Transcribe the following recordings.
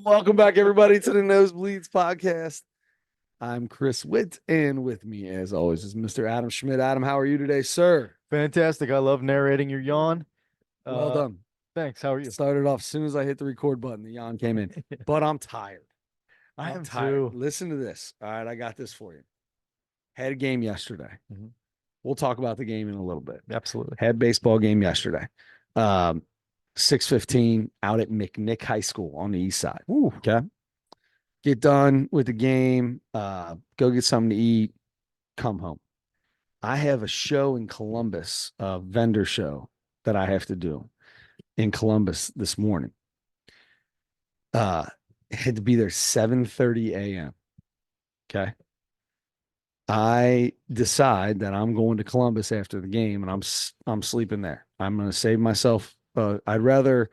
Welcome back, everybody, to the Nosebleeds podcast. I'm Chris Witt, and with me, as always, is Mr. Adam Schmidt. Adam, how are you today, sir? Fantastic. I love narrating your yawn. Well done. Thanks. How are you? Started off as soon as I hit the record button, the yawn came in, but I'm tired. I I'm am tired. too. Listen to this. All right, I got this for you. Had a game yesterday. Mhm. We'll talk about the game in a little bit. Absolutely. Had baseball game yesterday. 6:15 out at McNick High School on the east side. Ooh. Okay. Get done with the game, go get something to eat, come home. I have a show in Columbus, a vendor show that I have to do in Columbus this morning. Had to be there 7:30 a.m. Okay. I decide that I'm going to Columbus after the game and I'm sleeping there. I'm going to save myself. I'd rather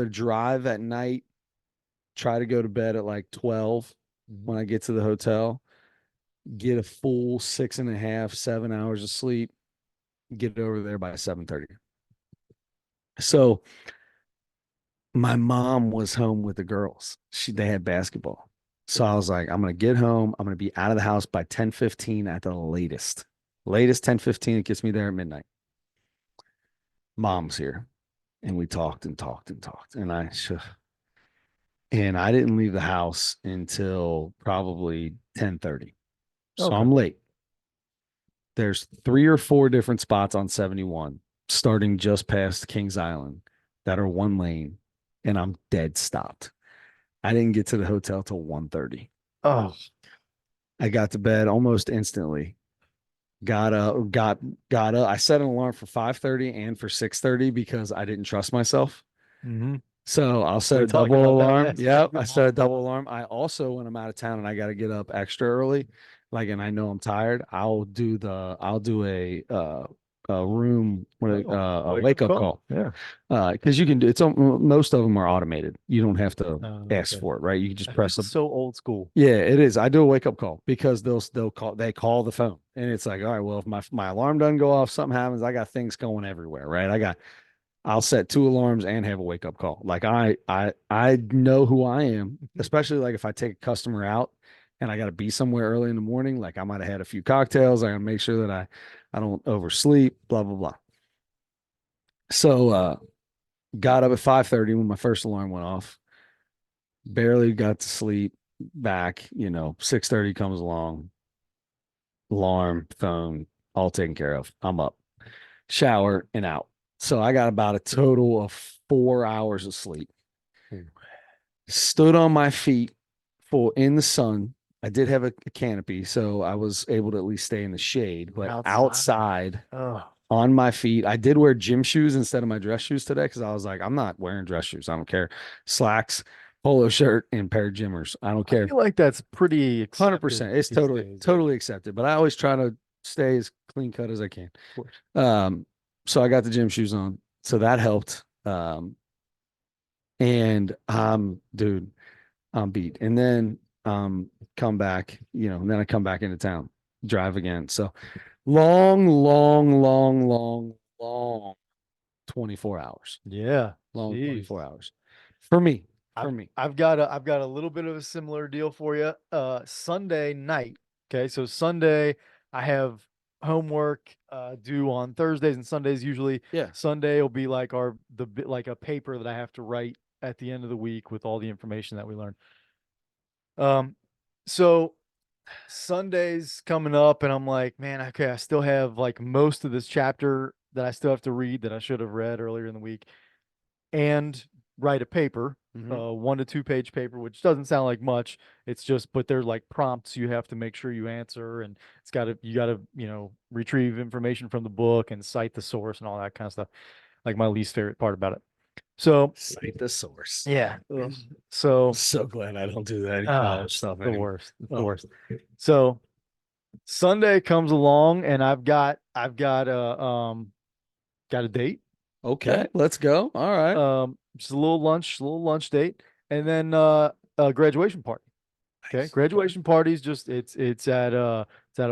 drive at night, try to go to bed at like 12 when I get to the hotel, get a full 6.5, 7 hours of sleep, get over there by 7:30. So my mom was home with the girls. They had basketball. So I was like, I'm gonna get home. I'm gonna be out of the house by 10:15 at the latest. Latest 10:15. It gets me there at midnight. Mom's here. And we talked and talked and talked. And I didn't leave the house until probably 10:30. So Okay. I'm late. There's 3 or 4 different spots on 71 starting just past Kings Island that are one lane, and I'm dead stopped. I didn't get to the hotel till 1:30. Oh, I got to bed almost instantly. Got up. I set an alarm for 5:30 and for 6:30 because I didn't trust myself. mm-hmm. So I'll set We a talked double about that alarm. last Yep, week. I set a double alarm. I also, when I'm out of town and I got to get up extra early, like, and I know I'm tired, I'll do a room, a wake up call. Yeah. Because you can do most of them are automated. You don't have to ask Okay. for it, right? You can just press It's so old school. yeah, it is. I do a wake up call because they call the phone and it's like, all right, well, if my alarm doesn't go off, something happens, I got things going everywhere, right? I'll set 2 alarms and have a wake up call. Like I know who I am, especially like if I take a customer out and I got to be somewhere early in the morning, like I might have had a few cocktails. I got to make sure that I don't oversleep, blah blah blah. So got up at 5:30 when my first alarm went off. Barely got to sleep back, 6:30 comes along, alarm, phone, all taken care of. I'm up, shower and out. So I got about a total of 4 hours of sleep. Ooh. Stood on my feet for in the sun. I did have a canopy, so I was able to at least stay in the shade. But outside Oh, on my feet, I did wear gym shoes instead of my dress shoes today because I was like, I'm not wearing dress shoes. I don't care. Slacks, polo shirt, and pair of gymmers. I don't I care. feel like that's pretty accepted 100%. It's these totally, days. totally accepted. But I always try to stay as clean cut as I can. Of course. So I got the gym shoes on. So that helped. And dude, I'm beat. And then come back, and then I come back into town, drive again. So long, long, long, long, long 24 hours. Yeah. Long Jeez. 24 hours. For me. For I've me. I've got a little bit of a similar deal for you. Sunday night. Okay, so Sunday I have homework due on Thursdays and Sundays usually. Yeah. Sunday will be like like a paper that I have to write at the end of the week with all the information that we learn. Um, so Sunday's coming up and I'm like, man, okay, I still have like most of this chapter that I still have to read that I should have read earlier in the week and write a paper, Mhm. 1 to 2 page paper, which doesn't sound like much. It's just, but they're like prompts you have to make sure you answer, and you gotta, retrieve information from the book and cite the source and all that kind of stuff. Like my least favorite part about it. So Cite the source. yeah, Ugh. so So glad I don't do that stuff the anymore. worst, the Oh. worst. So Sunday comes along, and got a date. Okay, let's go. All right. Just a little lunch date, and then a graduation party. Okay, Nice. graduation parties. Just it's at a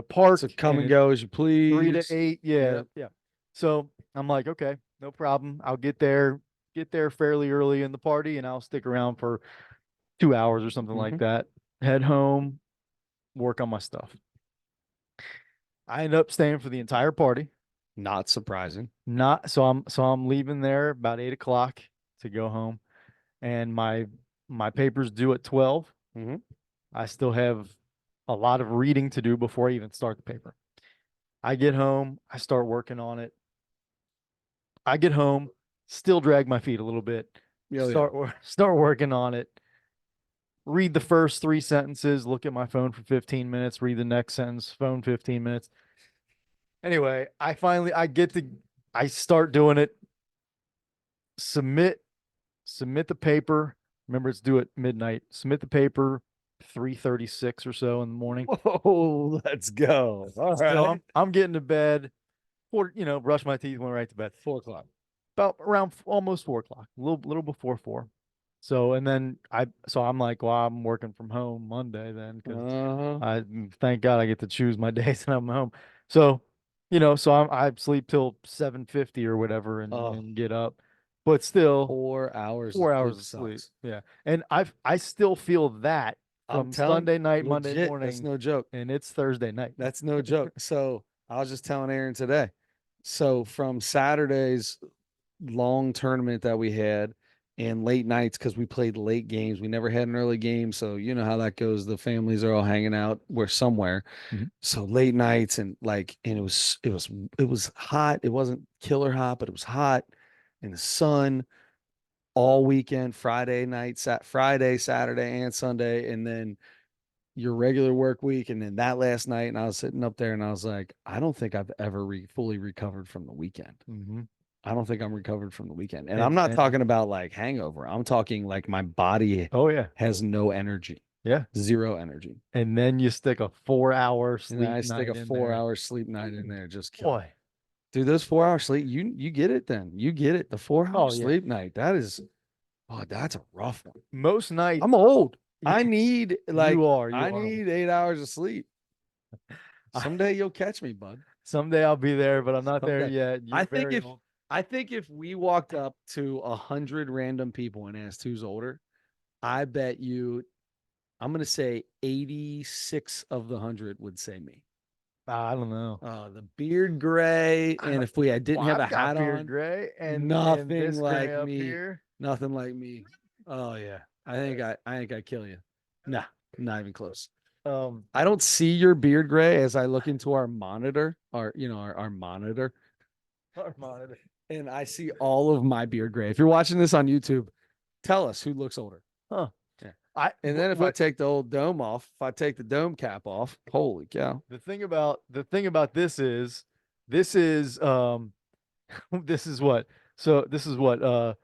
park, So come and and it's go as you 3 to please. 8. Yeah, Yep. yeah. So I'm like, okay, no problem. I'll get there. get there fairly early in the party, and I'll stick around for 2 hours or something like Hmm. that. Head home, work on my stuff. I end up staying for the entire party. Not surprising. Not so I'm leaving there about 8 o'clock to go home, and my paper's due at 12. Hmm. I still have a lot of reading to do before I even start the paper. I get home, I start working on it. I get home, still drag my feet a little bit, Oh yeah. start working on it. Read the first three sentences, look at my phone for 15 minutes, read the next sentence, phone 15 minutes. Anyway, I start doing it, submit submit the paper. Remember, it's due at midnight. Submit the paper 3:36 or so in the morning. Whoa, let's go. All So right. I'm getting to bed, brush my teeth, went right to bed. 4 o'clock. About around almost 4 o'clock, a little before 4. So and then I'm like, well, I'm working from home Monday then, because Uh-huh. I thank God I get to choose my days and I'm home. So, so I sleep till 7:50 or whatever, and Oh, get up, but still 4 hours of 4 hours sleep of sleep. sucks. Yeah. And I still feel that I'm from telling Sunday night, Monday legit, that's morning, no joke. and it's Thursday night. That's no joke. So I was just telling Aaron today. So from Saturday's long tournament that we had and late nights, because we played late games, we never had an early game. So you know how that goes. The families are all hanging out. We're somewhere. Mhm. So late nights and it was hot. It wasn't killer hot, but it was hot in the sun all weekend, Friday night, Friday, Saturday, and Sunday, and then your regular work week, and then that last night. And I was sitting up there, and I was like, I don't think I've ever fully recovered from the weekend. Mhm. I don't think I'm recovered from the weekend, and I'm And not then talking about like hangover. I'm talking like my body oh yeah. has no energy, Yeah. zero energy, And then you stick a 4 hour and then sleep I stick a night in four there. hour sleep night in there, just kill me. Boy. Dude, those 4 hour sleep, you get it then. You get it. The 4 hour Oh yeah. sleep night, that is, oh, that's a rough one. Most I'm nights old. I need you like are, you I are. need 8 hours of sleep. I, Someday you'll catch me, bud. someday I'll be there, but I'm not there Someday. yet. I You're think very if old. I think if we walked up to 100 random people and asked who's older, I bet you I'm gonna say 86 of the 100 would say me. I don't know. The beard gray, I and don't, if we I well, didn't have a I've got hat beard on, gray and nothing this gray like up me. here. Nothing like me. Oh yeah. I think I'd kill you. Nah, not even close. Um, I don't see your beard gray as I look into our monitor, our monitor, Armada. and I see all of my beard gray. If you're watching this on YouTube, tell us who looks older. Huh. Yeah. I And then if I what take the old dome off, if I take the dome cap off, holy cow. the thing about this is this is what so this is what uh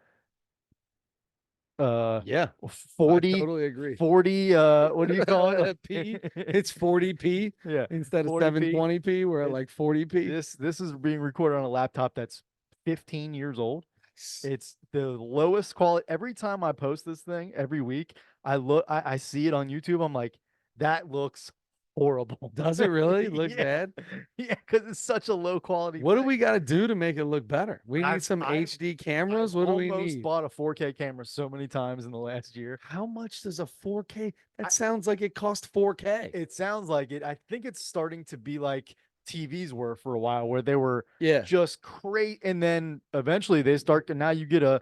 Yeah, I 40 totally agree. 40 what do you call it? P, it's 40p Yeah, instead of 40p. 720p. We're at It, like 40p. this is being recorded on a laptop that's 15 years old. It's the lowest quality. Every time I post this thing every week, I see it on YouTube. I'm like, that looks horrible. Does it really look Yeah. bad? Yeah, because it's such a low quality What do thing. we got to do to make it look better? We need I've some I've HD I've cameras. What do we almost need? bought a 4K camera so many times in the last year. How much does a 4K? I, That sounds like it cost 4K. it sounds like it. I think it's starting to be like TVs were for a while, where they were Yeah, just great, and then eventually they start to now you get a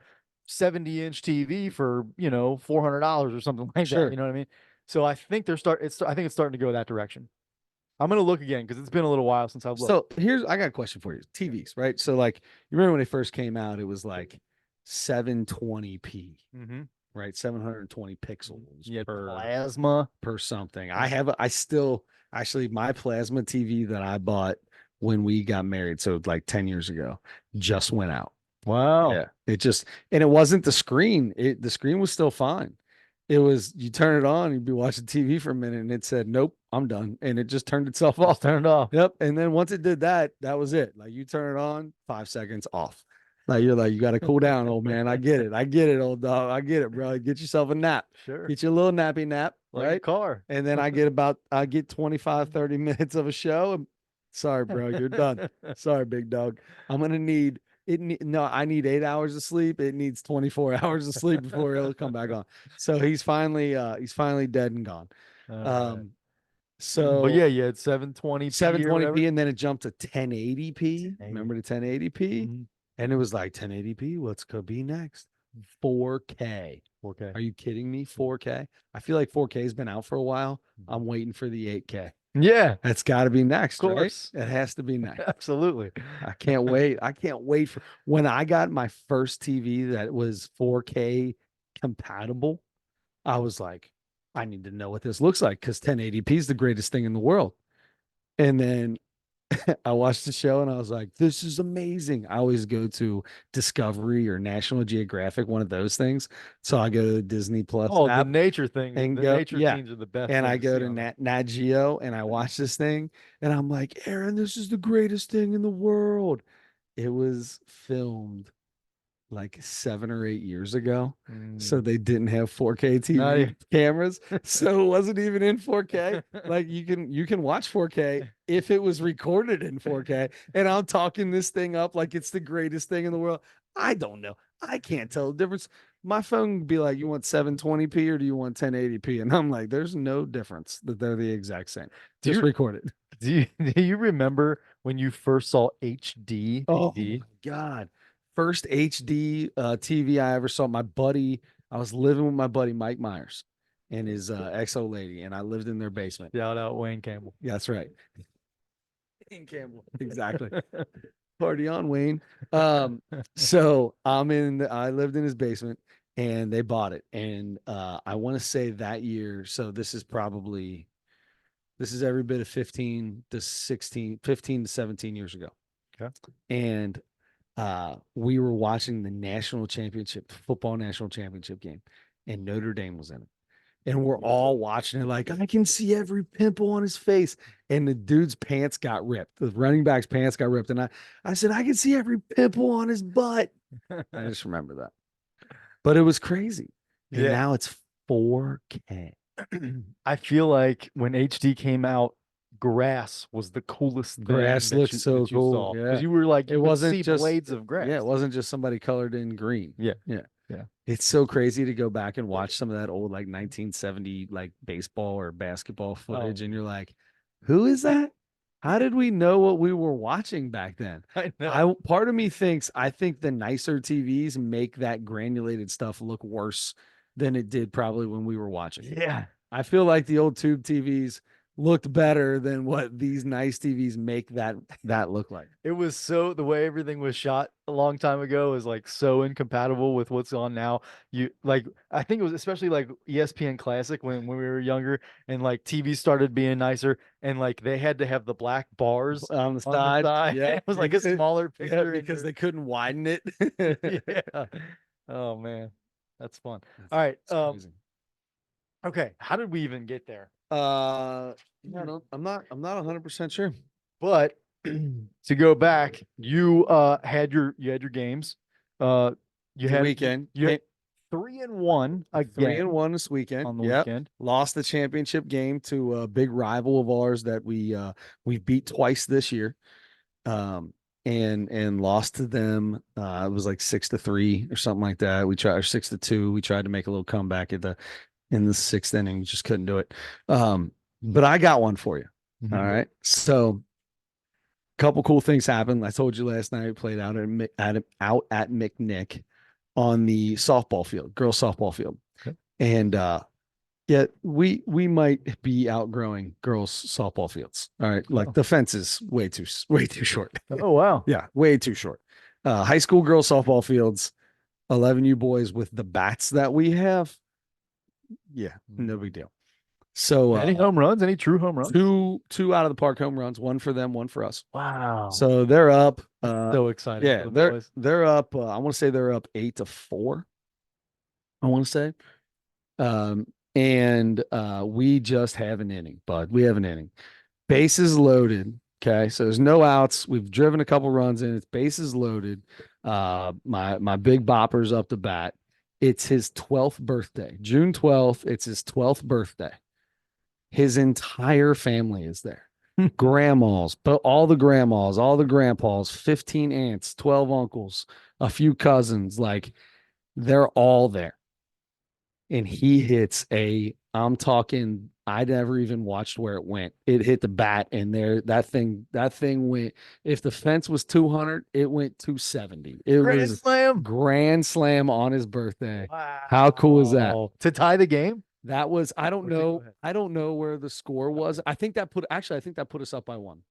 70-inch TV for $400 or something like that. sure. You know what I mean? So I think I think it's starting to go that direction. I'm gonna look again because it's been a little while since I've looked. So I got a question for you. TVs, right? So like you remember when they first came out, it was like 720p, Mm-hmm. right? 720 pixels Yeah, per plasma. something. Yeah. I still actually my plasma TV that I bought when we got married, so like 10 years ago, just went out. Wow. Yeah. And it wasn't the screen. The screen was still fine. It was you turn it on, you'd be watching TV for a minute and it said, Nope, I'm done. And it just turned itself Just off. turn it off. Yep. And then once it did that, that was it. Like you turn it on, 5 seconds off. Like you're like, you got to cool down, old man. I get it. I get it, old dog. I get it, bro. Get yourself a nap. Sure. Get you a little nappy nap, Like a right? car. And then I get 25, 30 minutes of a show. And sorry, bro, you're done. Sorry, big dog. I'm gonna need No, I need 8 hours of sleep. It needs 24 hours of sleep before it'll come back on. So he's finally dead and gone. All right. Um, But so yeah, you had 720p or whatever. 720p and then it jumped to 1080p. 1080. Remember the 1080p? Mhm. And it was like 1080p. What's could be next? 4K. 4K. Are you kidding me? 4K. I feel like 4K has been out for a while. Mhm. I'm waiting for the 8K. Yeah, of That's got to be next, right? course. It has to be next. Absolutely. I can't wait. I can't wait for when I got my first TV that was 4K compatible. I was like, I need to know what this looks like because 1080p is the greatest thing in the world. And then I watched the show and I was like, this is amazing. I always go to Discovery or National Geographic, one of those things. So I go to the Disney Plus Oh, the app nature things, and the go, nature yeah. scenes are the best And thing I to go see to on there. Nat Geo and I watch this thing and I'm like, Aaron, this is the greatest thing in the world. It was filmed like 7 or 8 years ago. So Mm, they didn't have 4K not TV cameras. So it wasn't even in 4K. Like you can watch 4K if it was recorded in 4K. And I'm talking this thing up like it's the greatest thing in the world. I don't know. I can't tell the difference. My phone would be like, you want 720p or do you want 1080p? And I'm like, there's no difference that they're the exact same. do Just you record it. do you remember when you first saw HD Oh TV? my God. First HD TV I ever saw. My buddy, I was living with my buddy Mike Myers and his XO lady, and I lived in their basement. Shout out Wayne Campbell. Yeah, that's right. Ian Campbell. Exactly. Party on, Wayne. So I lived in his basement and they bought it. And I want to say that year, so this is every bit of 15 to 16, 15 to 17 years ago. Okay. And we were watching the national championship, football national championship game, and Notre Dame was in it. And we're all watching it like, I can see every pimple on his face. And the dude's pants got ripped. The running back's pants got ripped. And I said, I can see every pimple on his butt. I just remember that. But it was crazy. And Yeah. now it's 4K. I feel like when HD came out, grass was the coolest thing Grass looks so that you cool. saw Yeah. because you were like It you could wasn't see just, blades of yeah, grass. it wasn't just somebody colored in green. Yeah. Yeah. Yeah. It's so crazy to go back and watch some of that old like 1970 like baseball or basketball footage, Oh, and you're like, who is that? How did we know what we were watching back then? I know. I Part of me thinks I think the nicer TVs make that granulated stuff look worse than it did probably when we were watching. Yeah. I feel like the old tube TVs looked better than what these nice TVs make that look like. It was so the way everything was shot a long time ago is like so incompatible with what's on now. You like I think it was especially like ESPN Classic when we were younger and like TV started being nicer and like they had to have the black bars On the on the side, side. yeah, It was like a smaller yeah, picture and because you're they couldn't widen it. yeah. Oh man. That's fun. That's, All right. it's crazy. Okay. How did we even get there? I'm not 100% sure. But to go back, you had your games. Uh you The had weekend, you had 3-1 three again and one this weekend. on the Yep. weekend. Lost the championship game to a big rival of ours that we beat twice this year. And lost to them. It was like 6-3 or something like that. We tried or 6-2. We tried to make a little comeback in the sixth inning. We just couldn't do it. But I got one for you. All Mhm. right. So a couple cool things happened. I told you last night. We played out at McNick on the softball field, girls softball field, Okay. and yeah, we might be outgrowing girls softball fields. All right, like Oh. the fence is way too short. Oh wow. Yeah, way too short. High school girls softball fields, 11U boys with the bats that we have. Yeah, no big deal. So Any home runs? Any true home runs? two out of the park home runs, one for them, one for us. Wow. So they're up. So exciting Yeah, for the they're boys. they're up. I want to say they're up 8-4. I want to say. And we just have an inning, bud. We have an inning. Bases loaded. Okay, so there's no outs. We've driven a couple runs in. It's bases loaded. My big bopper's up to bat. It's his 12th birthday, June 12th. It's his 12th birthday. His entire family is there. grandmas, but all the grandmas, all the grandpas, 15 aunts, 12 uncles, a few cousins, like they're all there. And he hits I'm talking, I never even watched where it went. It hit the bat and there, that thing went, if the fence was 200, it went 270. It Grand was slam. grand slam on his birthday. How cool is that? Wow. To tie the game? That was, I don't Or to go know. ahead? I don't know where the score was. I think that put us up by one.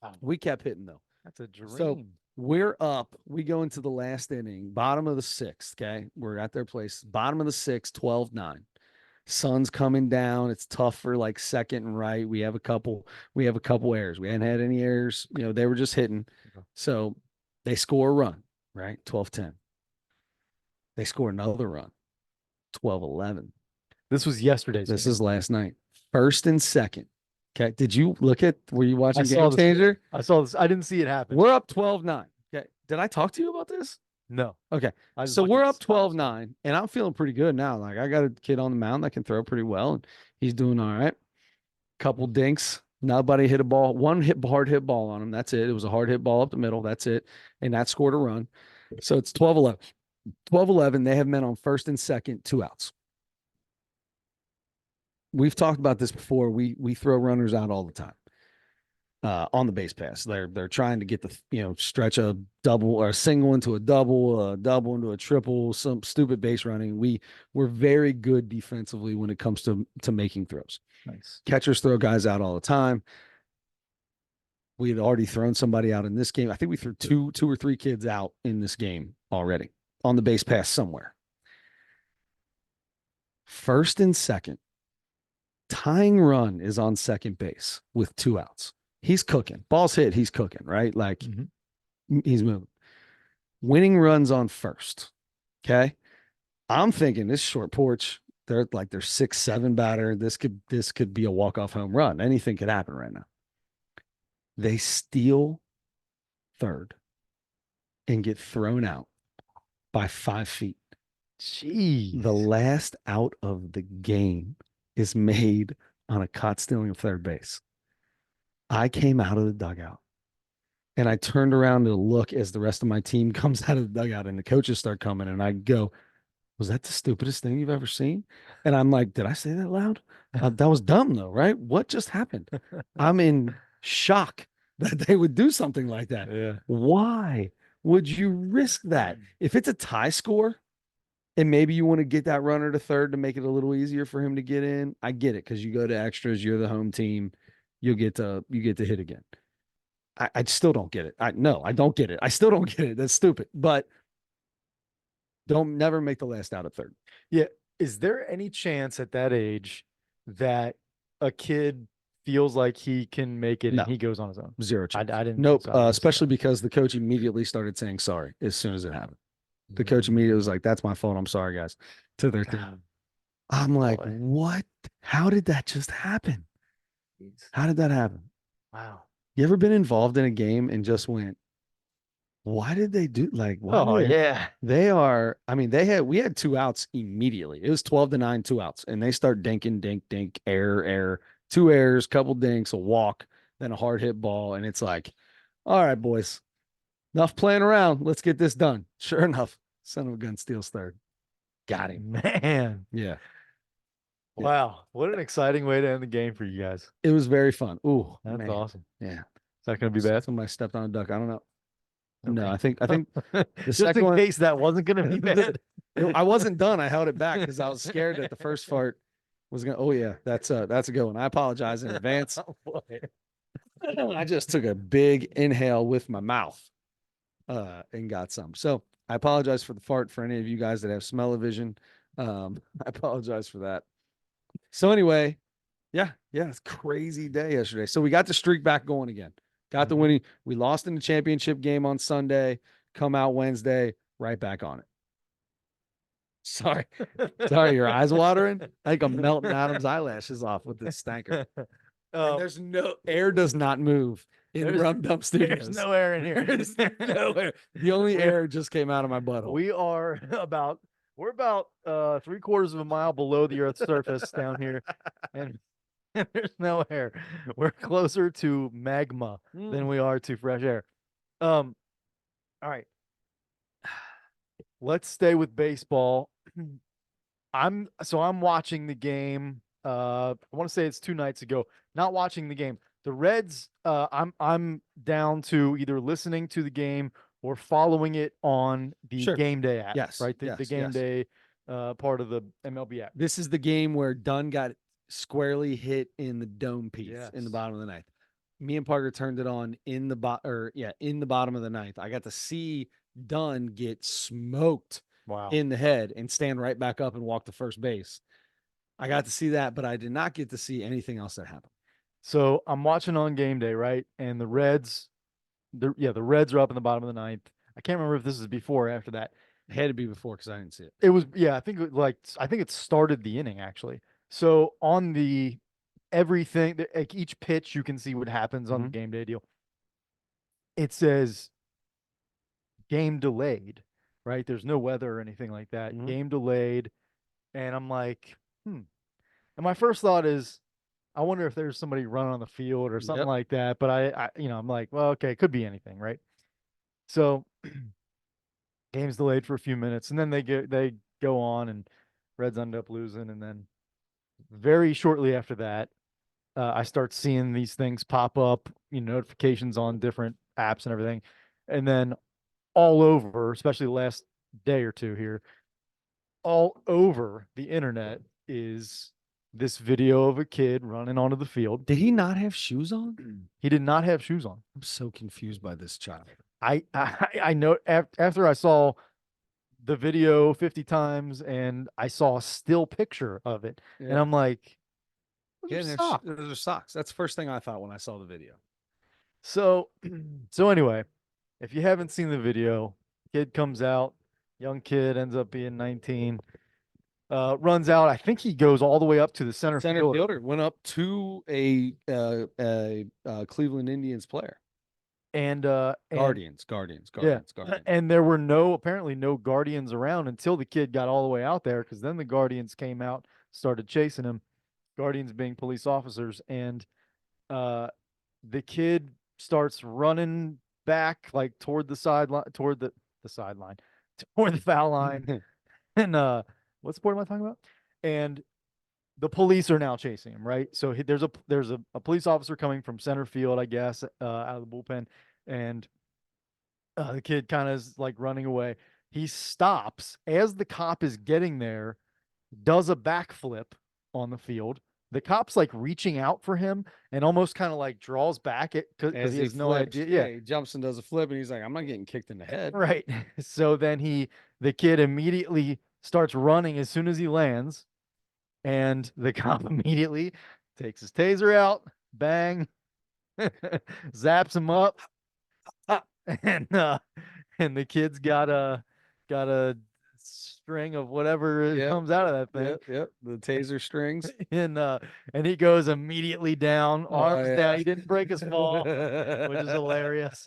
Wow. We kept hitting though. That's a dream. So we're up. We go into the last inning, bottom of the sixth. Okay. We're at their place, bottom of the sixth, 12-9. Sun's coming down. It's tough for like second and right. We have a couple errors. We hadn't had any errors. They were just hitting. Okay. So they score a run, right? 12-10. They score another run, 12-11. This was yesterday's This game. is last night. First and second. Okay. Were you I watching saw Game Changer? I saw this. I didn't see it happen. We're up 12-9. Okay. Did I talk to you about this? No. Okay. I was So watching we're the up stop. 12-9, and I'm feeling pretty good now. Like I got a kid on the mound that can throw pretty well, and he's doing all right. Couple dinks. Nobody hit a ball. Hard hit ball on him. That's it. It was a hard hit ball up the middle. That's it. And that scored a run. So it's 12-11. 12-11. They have men on first and second, 2 outs. We've talked about this before. We throw runners out all the time. On the base pass. They're trying to get stretch a double or a single into a double into a triple, some stupid base running. We're very good defensively when it comes to making throws. Nice. Catchers throw guys out all the time. We had already thrown somebody out in this game. I think we threw two or three kids out in this game already on the base pass somewhere. First and second, tying run is on second base with 2 outs. He's cooking. Ball's hit. He's cooking, right? Like he's moving. Winning runs on first. Okay. I'm thinking this short porch, they're 6-7 batter. This could be a walk-off home run. Anything could happen right now. They steal third and get thrown out by 5 feet. Jeez. The last out of the game is made on a caught stealing of third base. I came out of the dugout and I turned around to look as the rest of my team comes out of the dugout and the coaches start coming. And I go, was that the stupidest thing you've ever seen? And I'm like, did I say that loud? That was dumb though, right? What just happened? I'm in shock that they would do something like that. Yeah. Why would you risk that? If it's a tie score and maybe you want to get that runner to third to make it a little easier for him to get in, I get it because you go to extras, you're the home team. You get to hit again. I still don't get it. I don't get it. I still don't get it. That's stupid. But don't never make the last out at third. Yeah. Is there any chance at that age that a kid feels like he can make it No. and he goes on his own? 0 chance. I didn't. Nope. So I didn't see Especially that. because the coach immediately started saying sorry as soon as it happened. The coach immediately was like, "That's my fault. I'm sorry, guys." To their team. God. I'm like, Boy. what? How did that just happen? Jeez. How did that happen? Wow. You ever been involved in a game and just went, why did they do why Oh did yeah. we had 2 outs immediately. It was 12-9, 2 outs, and they start dinking, dink, error, 2 errors, couple dinks, a walk, then a hard hit ball. And it's like, all right, boys, enough playing around. Let's get this done. Sure enough, son of a gun steals third. Got him. Man. Yeah. Wow. What an exciting way to end the game for you guys. It was very fun. Ooh, That's man. awesome. Yeah. Is that going to be bad? Somebody stepped on a duck. I don't know. No, Okay. I think the Just second in one, case that wasn't going to be bad. I wasn't done. I held it back because I was scared that the first fart was gonna. Oh yeah, that's a good one. I apologize in advance. Oh, boy. I just took a big inhale with my mouth, and got some. So I apologize for the fart for any of you guys that have smell-o-vision. I apologize for that. So anyway, yeah, it's a crazy day yesterday. So we got the streak back going again. Got the winning. We lost in the championship game on Sunday. Come out Wednesday, right back on it. Sorry, your eyes watering. I think I'm melting Adam's eyelashes off with this stanker. And there's no air, does not move in Rum Dump Studios. There's no air in here. There's no air. The only air just came out of my butthole. We're about 3/4 of a mile below the Earth's surface down here, and There's no air. We're closer to magma than Mm. we are to fresh air. Um, all right. Let's stay with baseball. I'm watching the game. I want to say it's 2 nights ago. Not watching the game. The Reds, I'm down to either listening to the game or following it on the Sure. game day app, Yes. right? The Yes. game Yes. day part of the MLB app. This is the game where Dunn got squarely hit in the dome piece in the Yes. bottom of the ninth. Me and Parker turned it on in the in the bottom of the ninth. I got to see Dunn get smoked Wow. in the head and stand right back up and walk to first base. I got to see that, but I did not get to see anything else that happened. So I'm watching on game day, right? And the Reds are up in the bottom of the ninth. I can't remember if this is before or after that. It had to be before because I didn't see it. It was, yeah, I think it started the inning actually. So on the everything, like each pitch, you can see what happens on the Mhm. game day deal. It says game delayed, right? There's no weather or anything like that. Mhm. Game delayed, and I'm like, hmm. And my first thought is, I wonder if there's somebody running on the field or something Yep. like that. But I'm like, well, okay, it could be anything, right? So game's delayed for a few minutes, and then they go on, and Reds end up losing, and then very shortly after that, I start seeing these things pop up, notifications on different apps and everything, and then all over, especially the last day or two here, all over the internet is this video of a kid running onto the field. Did he not have shoes on? He did not have shoes on. I'm so confused by this child. I know after I saw the video 50 times and I saw a still picture of it, and Yeah. I'm like, those He are didn't have socks. those are socks. That's the first thing I thought when I saw the video. So, so anyway, if you haven't seen the video, kid comes out, young kid ends up being 19, runs out. I think he goes all the way up to the center Center fielder. fielder went up to a Cleveland Indians player. And Guardians, Guardians, yeah, Guardians, Guardians. and there were apparently no guardians around until the kid got all the way out there, because then the guardians came out, started chasing him. Guardians being police officers, and uh, the kid starts running back like toward the sideline, toward the sideline, toward the foul line, and what sport am I talking about? And the police are now chasing him, right? So there's a police officer coming from center field, I guess, out of the bullpen, and the kid kind of is like running away. He stops as the cop is getting there, does a backflip on the field. The cop's like reaching out for him and almost kind of like draws back it because As he he has no flips, idea. yeah, Yeah, he jumps and does a flip, and he's like, "I'm not getting kicked in the head." right. So then the kid immediately starts running as soon as he lands, and the cop immediately takes his taser out, bang, zaps him up, and and the kid's got a string of whatever Yep, comes out of that thing. yep, yep. The taser strings. And he goes immediately down, Oh arms down. yeah. He didn't break his fall, which is hilarious.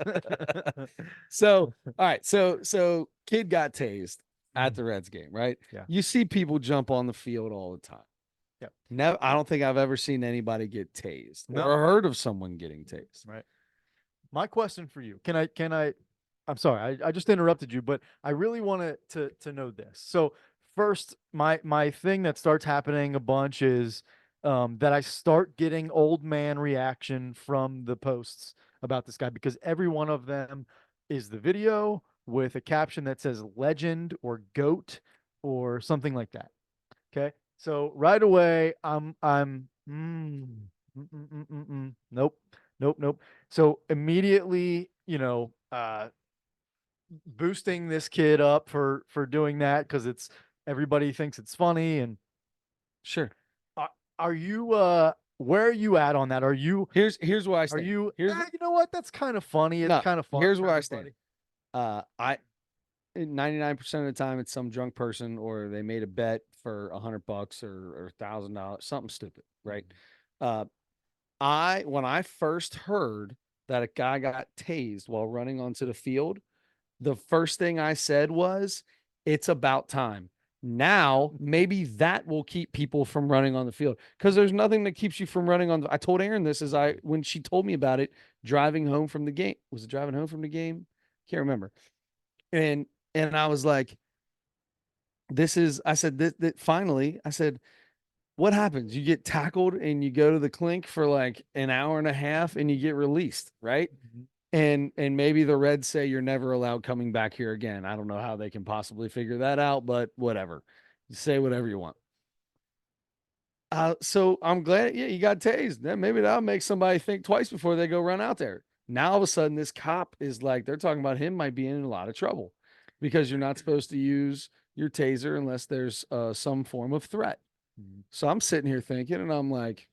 So, all right. So kid got tased at Mhm. the Reds game, right? Yeah. You see people jump on the field all the time. Yep. Never, I don't think I've ever seen anybody get tased No. or heard of someone getting tased. Right. My question for you, I'm sorry, I just interrupted you, but I really wanted to know this. So first, my thing that starts happening a bunch is that I start getting old man reaction from the posts about this guy, because every one of them is the video with a caption that says legend or goat or something like that. Okay. So right away, nope, nope, nope. So immediately, boosting this kid up for doing that because it's everybody thinks it's funny. And Sure. are you where are you at on that? Here's where I Are stand. you Here's you know what? That's kind of funny. It's no. kind of fun Here's for where I stand. everybody. I 99% of the time it's some drunk person or they made a bet for $100 or $1,000, something stupid, right? Uh, when I first heard that a guy got tased while running onto the field, the first thing I said was, "It's about time." Now, maybe that will keep people from running on the field because there's nothing that keeps you from running on. I told Aaron this as when she told me about it, driving home from the game. Was it driving home from the game? Can't remember. And I was like, I said, that finally, I said, what happens? You get tackled and you go to the clink for like an hour and a half and you get released, right? Mhm. And maybe the Reds say you're never allowed coming back here again. I don't know how they can possibly figure that out, but whatever. You say whatever you want. So I'm glad, yeah, you got tased. Then maybe that'll make somebody think twice before they go run out there. Now all of a sudden, this cop is like, they're talking about him might be in a lot of trouble because you're not supposed to use your taser unless there's some form of threat. Mhm. So I'm sitting here thinking, and I'm like,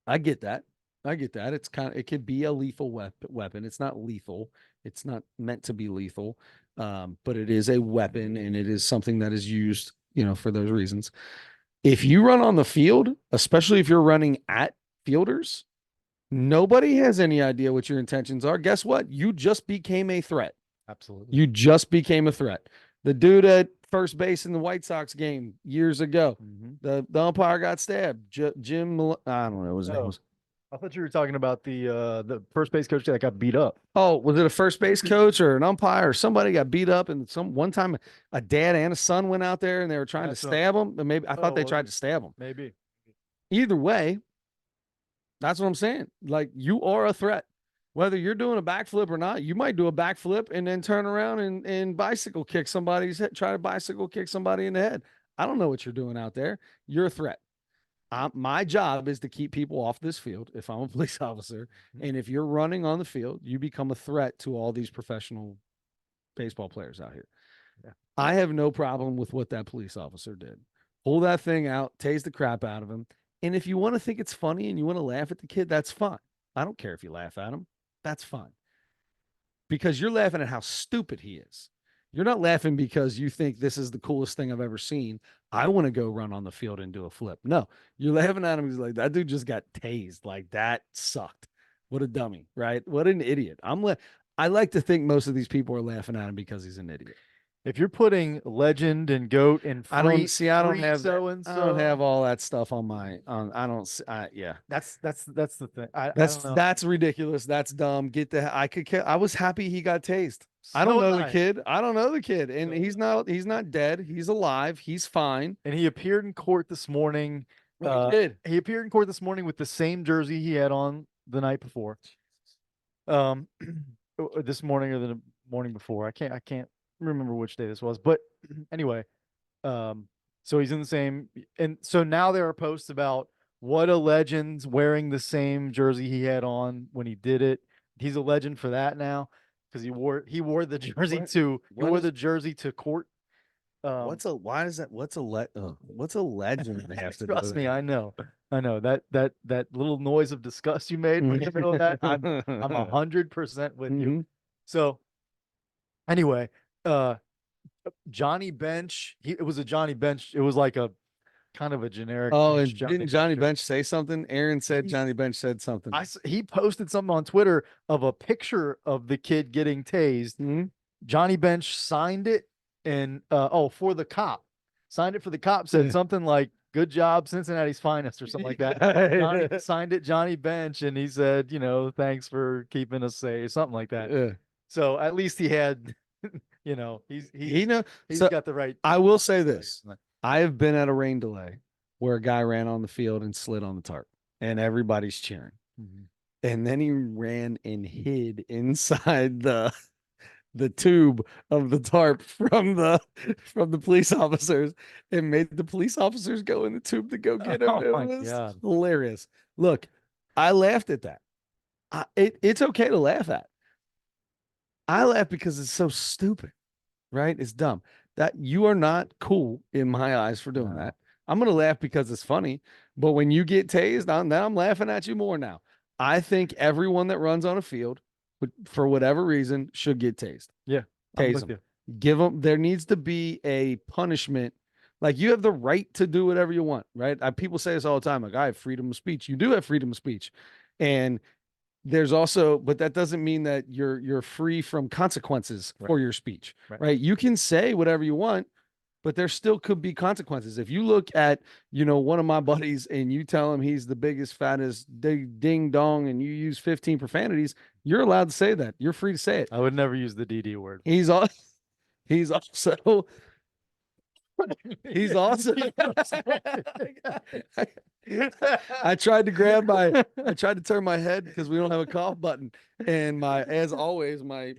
I get that. I get that. It's kind of, it could be a lethal weapon. It's not lethal. It's not meant to be lethal, but it is a weapon, and it is something that is used, for those reasons. If you run on the field, especially if you're running at fielders, nobody has any idea what your intentions are. Guess what? You just became a threat. Absolutely. You just became a threat. The dude at first base in the White Sox game years ago, Mhm. the umpire got stabbed. Jim, I don't know what his name Oh, was. I thought you were talking about the first base coach that got beat up. Oh, was it a first base coach or an umpire or somebody got beat up? And one time a dad and a son went out there and they were trying to That's what. stab him. And maybe I thought Oh, they was tried it? to stab him. Maybe. Either way, that's what I'm saying. Like you are a threat. Whether you're doing a backflip or not, you might do a backflip and then turn around and bicycle kick somebody's head, try to bicycle kick somebody in the head. I don't know what you're doing out there. You're a threat. My job is to keep people off this field if I'm a police officer. Mhm. And if you're running on the field, you become a threat to all these professional baseball players out here. Yeah. I have no problem with what that police officer did. Pull that thing out, tase the crap out of him. And if you want to think it's funny and you want to laugh at the kid, that's fine. I don't care if you laugh at him. That's fine. Because you're laughing at how stupid he is. You're not laughing because you think this is the coolest thing I've ever seen. I want to go run on the field and do a flip. No, you're laughing at him. He's like, that dude just got tased. Like that sucked. What a dummy, right? What an idiot. I like to think most of these people are laughing at him because he's an idiot. If you're putting legend and goat and I don't free see. I don't free have that. so and I don't so, have all that stuff on my. On. I don't. Yeah. that's the thing. I That's don't know. that's ridiculous. That's dumb. Get the. I could. I was happy he got tased. I So don't was know the I. kid. I don't know the kid, and So he's not. He's not dead. He's alive. He's fine. and he appeared in court this morning. Oh, he did. He appeared in court this morning with the same jersey he had on the night before. Um, this morning or the morning before. I can't remember which day this was, but anyway, um, so he's in the same, and so now there are posts about what a legend's wearing the same jersey he had on when he did it. He's a legend for that now because he wore the jersey What? to he What wore is? the jersey to court. Um, What's a? Why is that? What's a legend have to do trust with me, I know that little noise of disgust you made in the middle of that. I'm it? 100% with you. Hmm. So anyway, uh, Johnny Bench, it was a Johnny Bench. It was like a kind of a generic Oh, ish and Johnny didn't Bench Johnny shirt. Bench say something? Aaron said He, Johnny Bench said something. he posted something on Twitter of a picture of the kid getting tased. Mhm. Johnny Bench signed it and for the cop, signed it for the cop, said Yeah. something like "Good job, Cincinnati's finest" or something like that. Johnny Yeah. signed it, Johnny Bench, and he said, "Thanks for keeping us safe," something like that. Yeah. So at least he had, He know. he's So got the right. I will say honest this: idea. I have been at a rain delay where a guy ran on the field and slid on the tarp, and everybody's cheering. Mhm. And then he ran and hid inside the tube of the tarp from the police officers and made the police officers go in the tube to go get him. Oh It my was God. hilarious. Look, I laughed at that. It's okay to laugh at. I laugh because it's so stupid, right? It's dumb. That you are not cool in my eyes for doing No. that. I'm gonna laugh because it's funny, but when you get tased, now I'm laughing at you more now. I think everyone that runs on a field, for whatever reason, should get tased. Yeah, I'm Tase with them. you. Give them. There needs to be a punishment. Like you have the right to do whatever you want, right? People say this all the time. Like I have freedom of speech. You do have freedom of speech, and there's also, but that doesn't mean that you're free from consequences Right. for your speech, Right. right? You can say whatever you want, but there still could be consequences. If you look at, one of my buddies and you tell him he's the biggest, fattest ding dong and you use 15 profanities, you're allowed to say that. You're free to say it. I would never use the DD word. He's all, he's also he's also I tried to turn my head because we don't have a cough button. And as always, my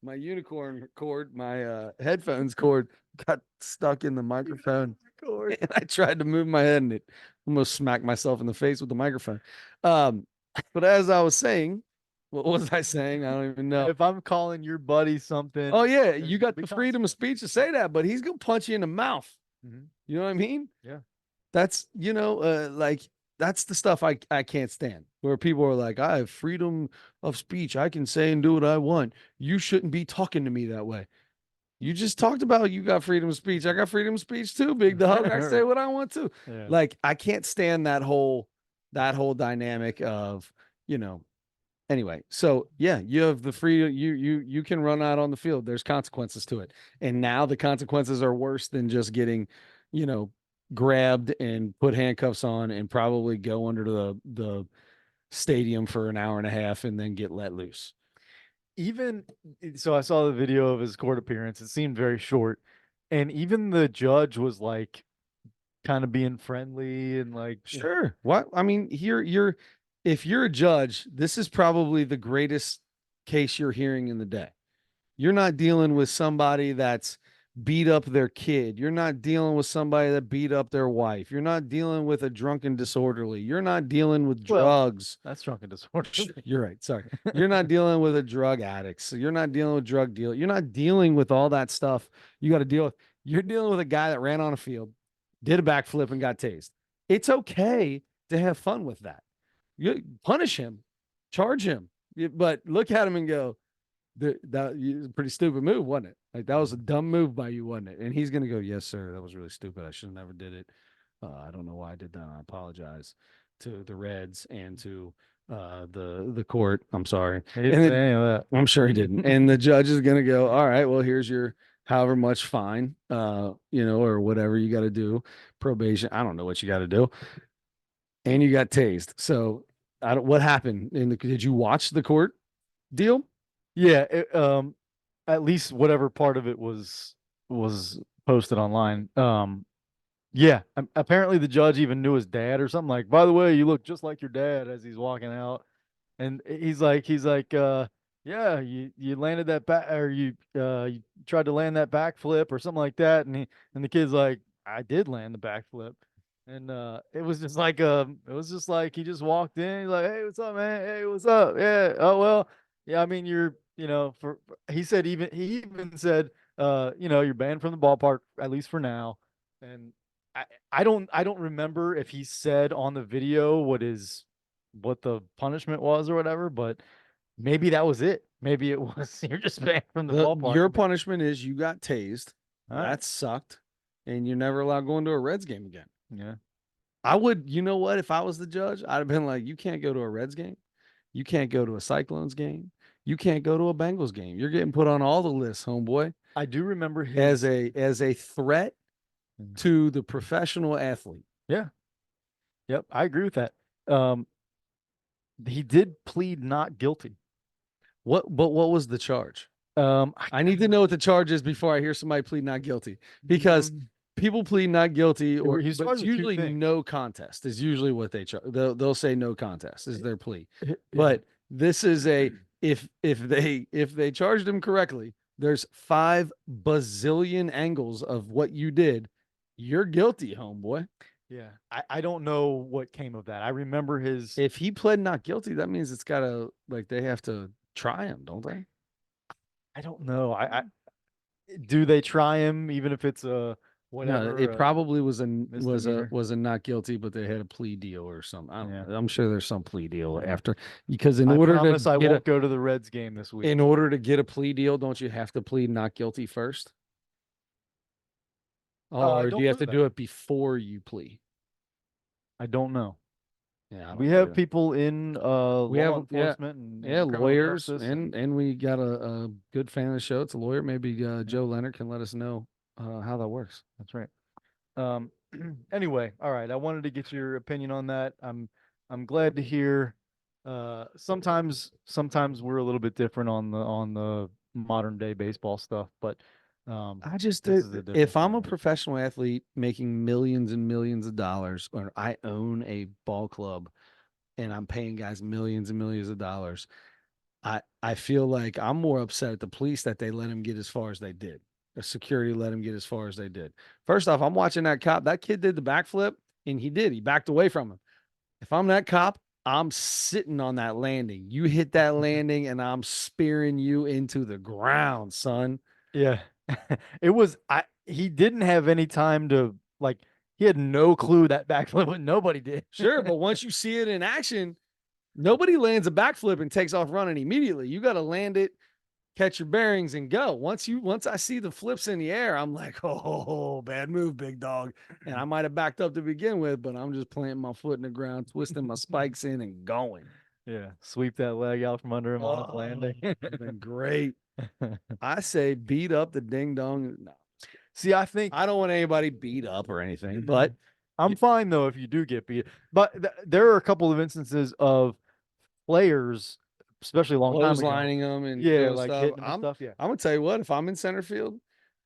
unicorn cord, my headphones cord got stuck in the microphone. And I tried to move my head and it almost smacked myself in the face with the microphone. But as I was saying, what was I saying? I don't even know. If I'm calling your buddy something, Oh yeah, you got the freedom of speech to say that, but he's gonna punch you in the mouth. Mhm. You know what I mean? Yeah. That's like that's the stuff I can't stand. Where people are like, I have freedom of speech. I can say and do what I want. You shouldn't be talking to me that way. You just talked about you got freedom of speech. I got freedom of speech too, big dog. I say what I want to. Yeah. Like I can't stand that whole dynamic of, anyway. So yeah, you have the free you can run out on the field. There's consequences to it. And now the consequences are worse than just getting, you know, grabbed and put handcuffs on and probably go under the stadium for an hour and a half and then get let loose. Even so, I saw the video of his court appearance. It seemed very short, and even the judge was like kind of being friendly and like, Sure. What I mean, here if you're a judge, this is probably the greatest case you're hearing in the day. You're not dealing with somebody that's beat up their kid. You're not dealing with somebody that beat up their wife. You're not dealing with a drunken disorderly. You're not dealing with Well, drugs. that's drunken disorder. You're right. Sorry. You're not dealing with a drug addict. So you're not dealing with drug deal. You're not dealing with all that stuff you got to deal with. You're dealing with a guy that ran on a field, did a backflip, and got tased. It's okay to have fun with that. You punish him, charge him, but look at him and go, that was a pretty stupid move, wasn't it? Like that was a dumb move by you, wasn't it? And he's gonna go, yes, sir, that was really stupid. I should have never did it. I don't know why I did that. I apologize to the Reds and to the court. I'm sorry. He didn't And say any of that. I'm sure he didn't. And the judge is gonna go, all right, well, here's your however much fine, or whatever you got to do, probation. I don't know what you got to do. And you got tased. So what happened did you watch the court deal? Yeah, at least whatever part of it was posted online. Yeah, apparently the judge even knew his dad or something like, by the way, you look just like your dad as he's walking out. And he's like, yeah, you landed that back or you tried to land that backflip or something like that. And the kid's like, I did land the backflip. And it was just like he just walked in. He's like, hey, what's up, man? Hey, what's up? Yeah. Oh well, yeah, I mean, he even said, you're banned from the ballpark, at least for now. And I don't remember if he said on the video what the punishment was or whatever, but maybe that was it. Maybe it was you're just banned from the ballpark. Your punishment is you got tased. All That right. sucked. And you're never allowed going to a Reds game again. Yeah. I would, you know what? If I was the judge, I'd have been like, you can't go to a Reds game. You can't go to a Cyclones game. You can't go to a Bengals game. You're getting put on all the lists, homeboy, I do remember as a threat Mm. to the professional athlete. Yeah. Yep, I agree with that. He did plead not guilty. What was the charge? I I need to know what the charge is before I hear somebody plead not guilty, because people plead not guilty, or He's but it's charged with two usually things. no contest is usually what they charge. They'll say no contest is their plea. Yeah. But this is if they charged him correctly, there's 5 bazillion angles of what you did. You're guilty, homeboy. Yeah, I don't know what came of that. I remember his. If he pled not guilty, that means it's gotta, like, they have to try him, don't they? I don't know. Do they try him even if it's a No, whatever? it probably was a misdemeanor. not guilty, but they had a plea deal or something. I don't Yeah. know. I'm sure there's some plea deal Yeah. after, because I promise I won't go to the Reds game this week. in order to get a plea deal, don't you have to plead not guilty first? Or do don't you have know to do that. it before you plea? I don't know. Yeah, I We don't have either. people in law Yeah, enforcement and yeah, criminal lawyers, justice and we got a good fan of the show. It's a lawyer. Maybe Joe Leonard can let us know How that works. That's right. Um, anyway, all right. I wanted to get your opinion on that. I'm glad to hear. Sometimes we're a little bit different on the modern day baseball stuff, but I just this is a if different I'm a thing. professional athlete making millions and millions of dollars, or I own a ball club and I'm paying guys millions and millions of dollars, I feel like I'm more upset at the police that they let him get as far as they did. The security let him get as far as they did. First off, I'm watching that cop. That kid did the backflip, and he did. He backed away from him. If I'm that cop, I'm sitting on that landing. You hit that landing, and I'm spearing you into the ground, son. Yeah. It was he didn't have any time to like he had no clue that backflip what nobody did. Sure, but once you see it in action, nobody lands a backflip and takes off running immediately. You got to land it, catch your bearings, and go. Once I see the flips in the air, I'm like, oh, bad move, big dog. And I might have backed up to begin with, but I'm just planting my foot in the ground, twisting my spikes in, and going. Yeah. Sweep that leg out from under him on his Oh, landing. it's been great. I say beat up the ding dong. No, See, I think I don't want anybody beat up or anything, but I'm fine though if you do get beat. But there are a couple of instances of players, especially a long time ago, clotheslining them and yeah, doing like stuff. hitting them and stuff. Yeah. I'm gonna tell you what, if I'm in center field,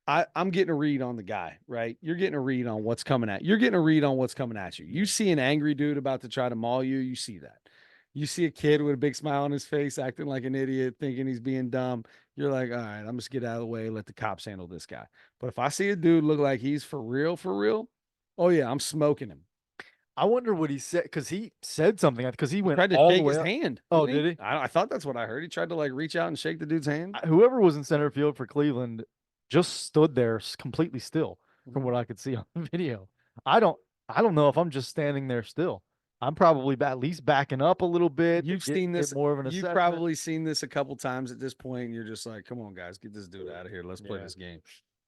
I'm getting a read on the guy, right? You're getting a read on what's coming at you're getting a read on what's coming at you. You see an angry dude about to try to maul you, you see that. You see a kid with a big smile on his face acting like an idiot, thinking he's being dumb. You're like, all right, I'm just get out of the way, let the cops handle this guy. But if I see a dude look like he's for real, oh yeah, I'm smoking him. I wonder what he said because he said something because he went Tried to all the shake way his up. hand, Oh, didn't did he? he? I thought that's what I heard. He tried to like reach out and shake the dude's hand. Whoever was in center field for Cleveland just stood there completely still from Mhm. what I could see on the video. I don't I don't know if I'm just standing there still. I'm probably at least backing up a little bit to You've seen get this. more of an You've assessment. probably seen this a couple times at this point, and you're just like, "Come on, guys, get this dude out of here. Let's play Yeah, this game."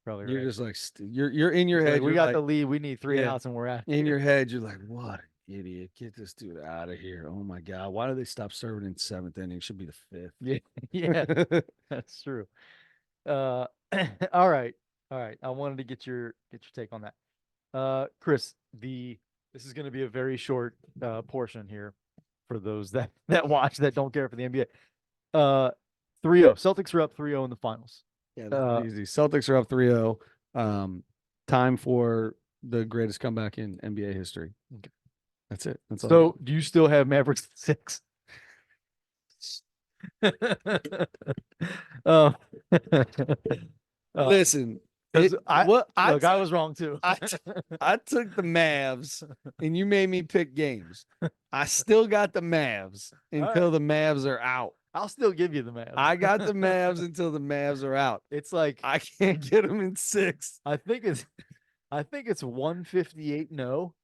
probably You're right. just like, you're in your It's like head. we You're got the like, lead. We need three yeah, outs and we're out of in here. your head, you're like, "What an idiot! Get this dude out of here! Oh my god, why do they stop serving in seventh inning? It should be the Yeah, yeah, fifth." that's true. Uh, all right, all right. I wanted to get your take on that. Chris, the this is going to be a very short portion here for those that that watch that don't care for the NBA. 3-0. Celtics are up 3-0 in the finals. Yeah, this is Uh, easy. Celtics are up 3-0. Time for the greatest comeback in NBA history. Okay. That's it. That's all. So do you still have Mavericks at 6? uh, Listen, because I what I look, I took was wrong too. I t- I took the Mavs, and you made me pick games. I still got the Mavs All until right. the Mavs are out. I'll still give you the Mavs. I got the Mavs until the Mavs are out. It's like I can't get them in six. I think it's I think it's 158 no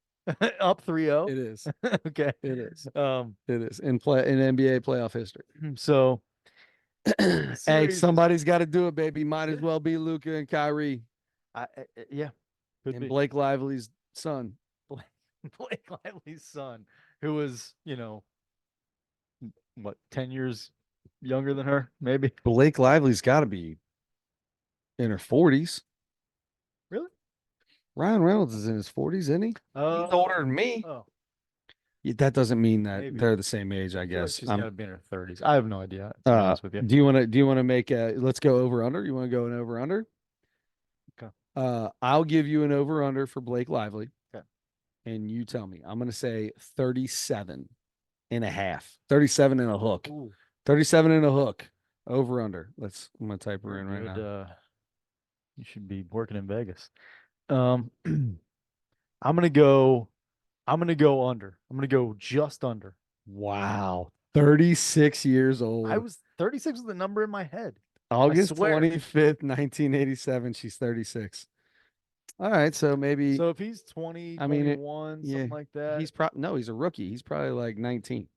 up 3-0. It is. Okay. It is. Um It is in NBA playoff history. so the Hey, series is somebody's got to do it, baby. Might as well be Luca and Kyrie yeah, could and be Blake Lively's son. Blake, Blake Lively's son, who was, what, 10 years younger than her, maybe. Blake Lively's got to be in her 40s. Really? Ryan Reynolds is in his 40s, isn't he? He's older than me. Oh, Yeah, that doesn't mean that maybe. they're the same age, I I feel like guess. she's got to be in her 30s. I have no idea, to be honest with you. Do you want to make a let's go over under? You want to go an over under? Okay. I'll give you an over under for Blake Lively. Okay. And you tell me. I'm going to say 37 and a half. 37 and a hook. Ooh. 37 and a hook. Over under. I'm going to type her in right Good, now. you should be working in Vegas. I'm gonna go under. I'm gonna go just under. Wow. 36 years old. I was 36 was the number in my head. August swear. 25th, 1987. She's 36. All right, so maybe So if he's 20, I mean, 21, yeah, something like that. he's a rookie. He's probably like 19.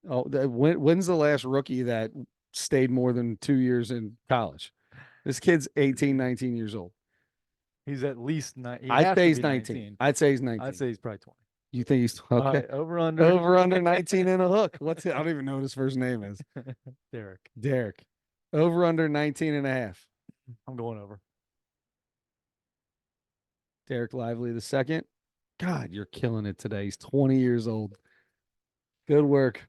Oh, when's the last rookie that stayed more than 2 years in college? This kid's 18, 19 years old. He's at least he I'd has say to he's be 19. I'd say he's 19. I'd say he's probably 20. You think he's All okay? right, over under. Over under 19 and a hook. What's it? I don't even know what his first name is. Derek. Derek. Over under 19 and a half. I'm going over. Derek Lively the second. God, you're killing it today. He's 20 years old. Good work.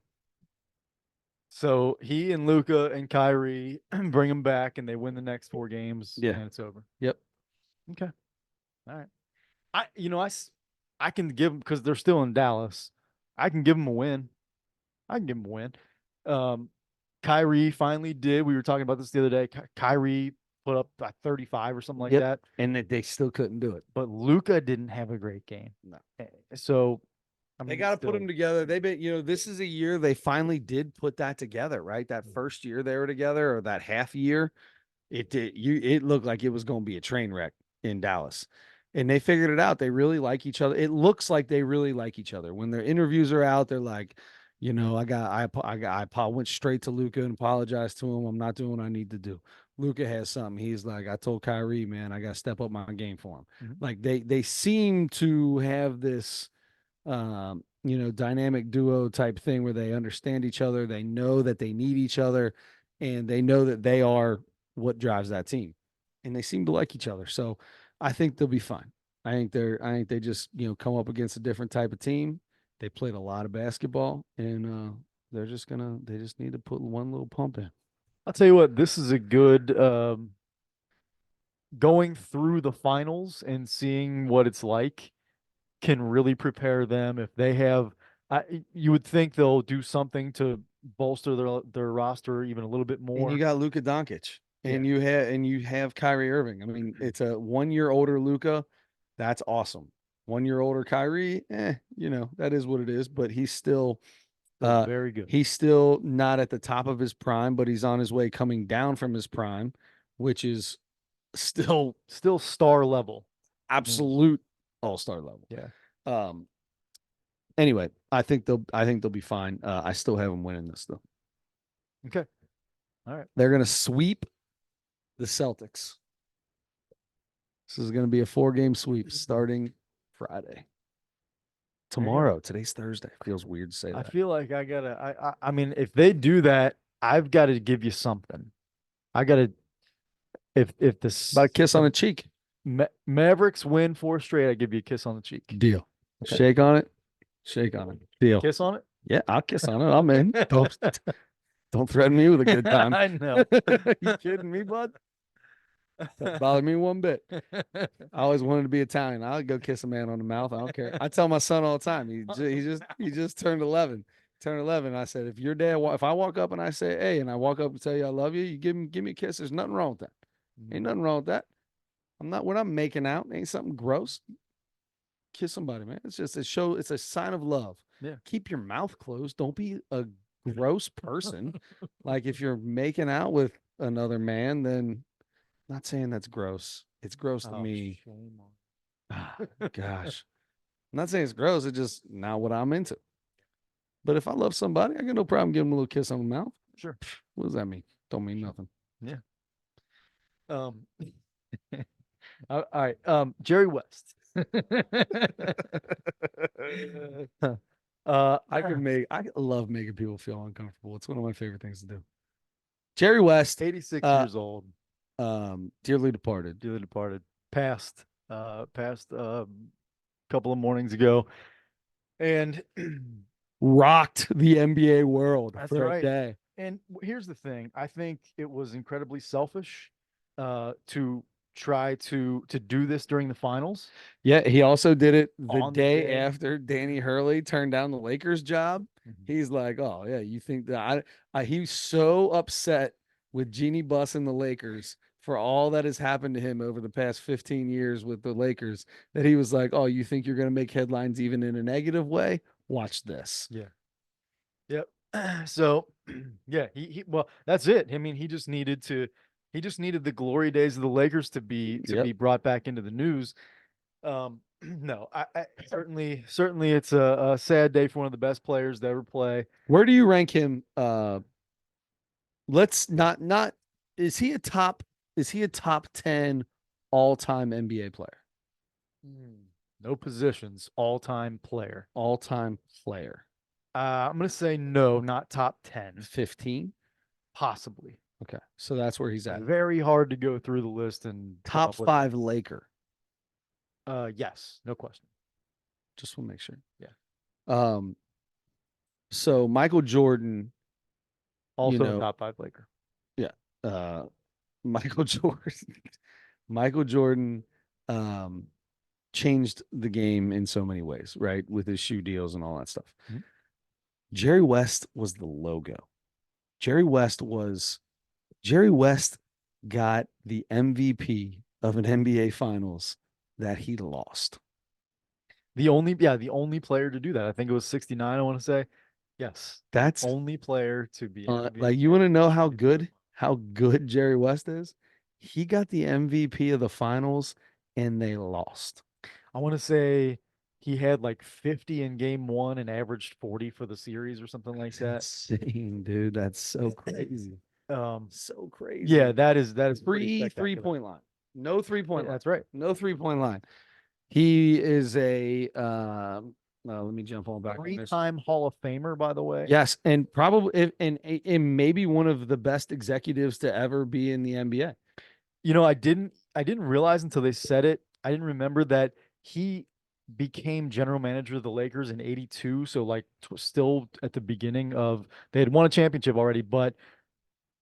So he and Luca and Kyrie bring him back, and they win the next 4 games, Yeah. and it's over. Yep. Okay. All right. I can give them because they're still in Dallas. I can give them a win. I can give them a win. Um, Kyrie finally did. We were talking about this the other day. Kyrie put up 35 or something like Yep. that. And that they still couldn't do it. But Luca didn't have a great game. No. So I They mean, got to put still, them together. They've been, this is a year they finally did put that together, right? That first year they were together, or that half year, it looked like it was going to be a train wreck in Dallas. And they figured it out. They really like each other. It looks like they really like each other. When their interviews are out, they're like, I went straight to Luca and apologized to him. I'm not doing what I need to do. Luca has something. He's like, I told Kyrie, man, I got to step up my game for him. Like they seem to have this dynamic duo type thing where they understand each other. They know that they need each other, and they know that they are what drives that team. And they seem to like each other. So I think they'll be fine. I think they just, come up against a different type of team. They played a lot of basketball, and they just need to put one little pump in. I'll tell you what, this is a good going through the finals and seeing what it's like can really prepare them if they have. You would think they'll do something to bolster their roster even a little bit And you more. got Luka Doncic, Yeah. and you have Kyrie Irving. I mean, it's a 1 year older Luka. That's awesome. 1 year older Kyrie, that is what it is. But Still very good. he's still not at the top of his prime, but he's on his way coming down from his prime, which is still Still star level. absolute all-star level. Yeah. Um. Anyway, I think they'll be fine. I still have them winning this though. Okay. All right. They're gonna sweep the Celtics. This is gonna be a 4-game sweep starting Friday. Tomorrow. Today's Thursday. Feels weird to say I that. feel like I gotta. I mean, if they do that, I've got to give you something. I gotta. If About a kiss on the cheek. Mavericks win 4 straight, I give you a kiss on the cheek. Deal. Okay. Shake on it. Shake on it. Deal. Kiss on it. Yeah, I'll kiss on it. I'm in. Don't threaten me with a good time. I know. You kidding me, bud? Doesn't bother me one bit. I always wanted to be Italian. I'll go kiss a man on the mouth. I don't care. I tell my son all the time. He just turned 11. Turned 11. I said, if I walk up and I say, hey, and I walk up and tell you I love you, you give me a kiss. There's nothing wrong with that. Ain't nothing wrong with that. We're not making out. Ain't something gross. Kiss somebody, man. It's just it's a sign of love. Yeah. Keep your mouth closed. Don't be a gross person. Like if you're making out with another man, then not saying that's gross. It's gross to me. Shame on. Gosh. I'm not saying it's gross. It's just not what I'm into. But if I love somebody, I got no problem giving them a little kiss on the mouth. Sure. What does that mean? Don't mean nothing. Yeah. All right. Jerry West. I love making people feel uncomfortable. It's one of my favorite things to do. Jerry West, 86 years old. dearly departed. Dearly departed. Passed couple of mornings ago. And Rocked the NBA world that's for right. a day. And here's the thing. I think it was incredibly selfish to try to do this during the finals. Yeah, he also did it the On the day day. after Danny Hurley turned down the Lakers job. He's like, oh yeah, you think that he's so upset with Jeannie Buss and the Lakers for all that has happened to him over the past 15 years with the Lakers that he was like, oh, you think you're going to make headlines even in a negative way? Watch this. Yeah. Yep. So yeah, well, that's it. I mean, he just needed the glory days of the Lakers to be brought back into the news. No, I certainly it's a sad day for one of the best players to ever play. Where do you rank him? Let's not is he a top 10 all-time NBA player? No positions, all-time player. All-time player. I'm gonna say no, not top 10. 15? Possibly. Okay. So that's where he's at. Very hard to go through the list and Top 5 Laker. Yes, no question. Just want to make sure. Yeah. Um, so Michael Jordan, you Also a know, top 5 Laker. yeah, uh, Michael Jordan, Michael Jordan, um, changed the game in so many ways, right? With his shoe deals and all that stuff. Mhm. Jerry West was the logo. Jerry West was Jerry West got the MVP of an NBA Finals that he lost. The only player to do that. I think it was 69, I want to say. Yes. The That's only player to be an NBA like you player want to know to get to the how good Jerry West is? He got the MVP of the finals and they lost. I want to say he had like 50 in game 1 and averaged 40 for the series or something like That's that. insane, dude. That's so crazy. Um, So yeah, crazy. that is pretty Three spectacular. three-point line. No Yeah, 3-point line. that's right. No 3-point line. He is a let me jump on back on this. Three-time Hall of Famer, by the way. Yes, and probably and maybe one of the best executives to ever be in the NBA. I didn't realize until they said it. I didn't remember that he became general manager of the Lakers in 82, so like still at the beginning of they had won a championship already, but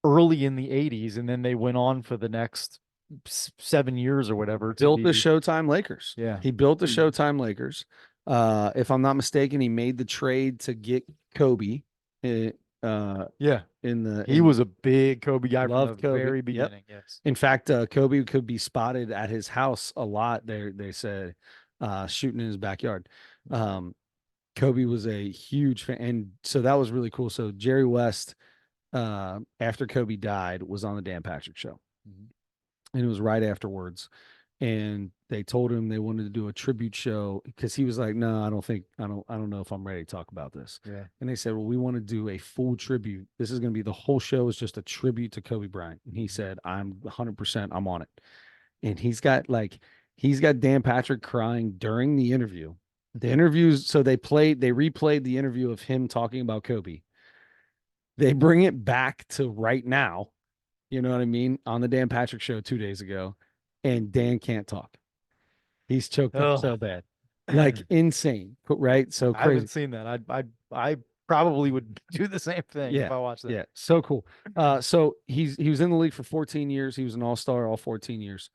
early in the 80s, and then they went on for the next 7 years or whatever to Built the be. Showtime Lakers. Yeah. He built the Showtime Lakers. If I'm not mistaken, he made the trade to get Kobe. eh, Uh, Yeah. in the He in was a big Kobe guy from the Loved Kobe. very Yep. beginning. Yes. In fact, Kobe could be spotted at his house a lot. They said shooting in his backyard. Um, Kobe was a huge fan, and so that was really cool. So Jerry West, after Kobe died, was on the Dan Patrick Show, Mhm. and it was right afterwards. And they told him they wanted to do a tribute show because he was like, "No, I don't know if I'm ready to talk about this." Yeah. And they said, "Well, we want to do a full tribute. This is going to be the whole show is just a tribute to Kobe Bryant." And he Mhm. said, "I'm 100%. I'm on it." And he's got Dan Patrick crying during the interview. The interviews, so they replayed the interview of him talking about Kobe. They bring it back to right now, you know what I mean, on the Dan Patrick show 2 days ago, and Dan can't talk. He's choked up Oh, so bad, like insane, right? So I haven't crazy. seen that. I probably would do the same thing if Yeah, I watched that. yeah, so cool. So he was in the league for 14 years. He was an all star all 14 years.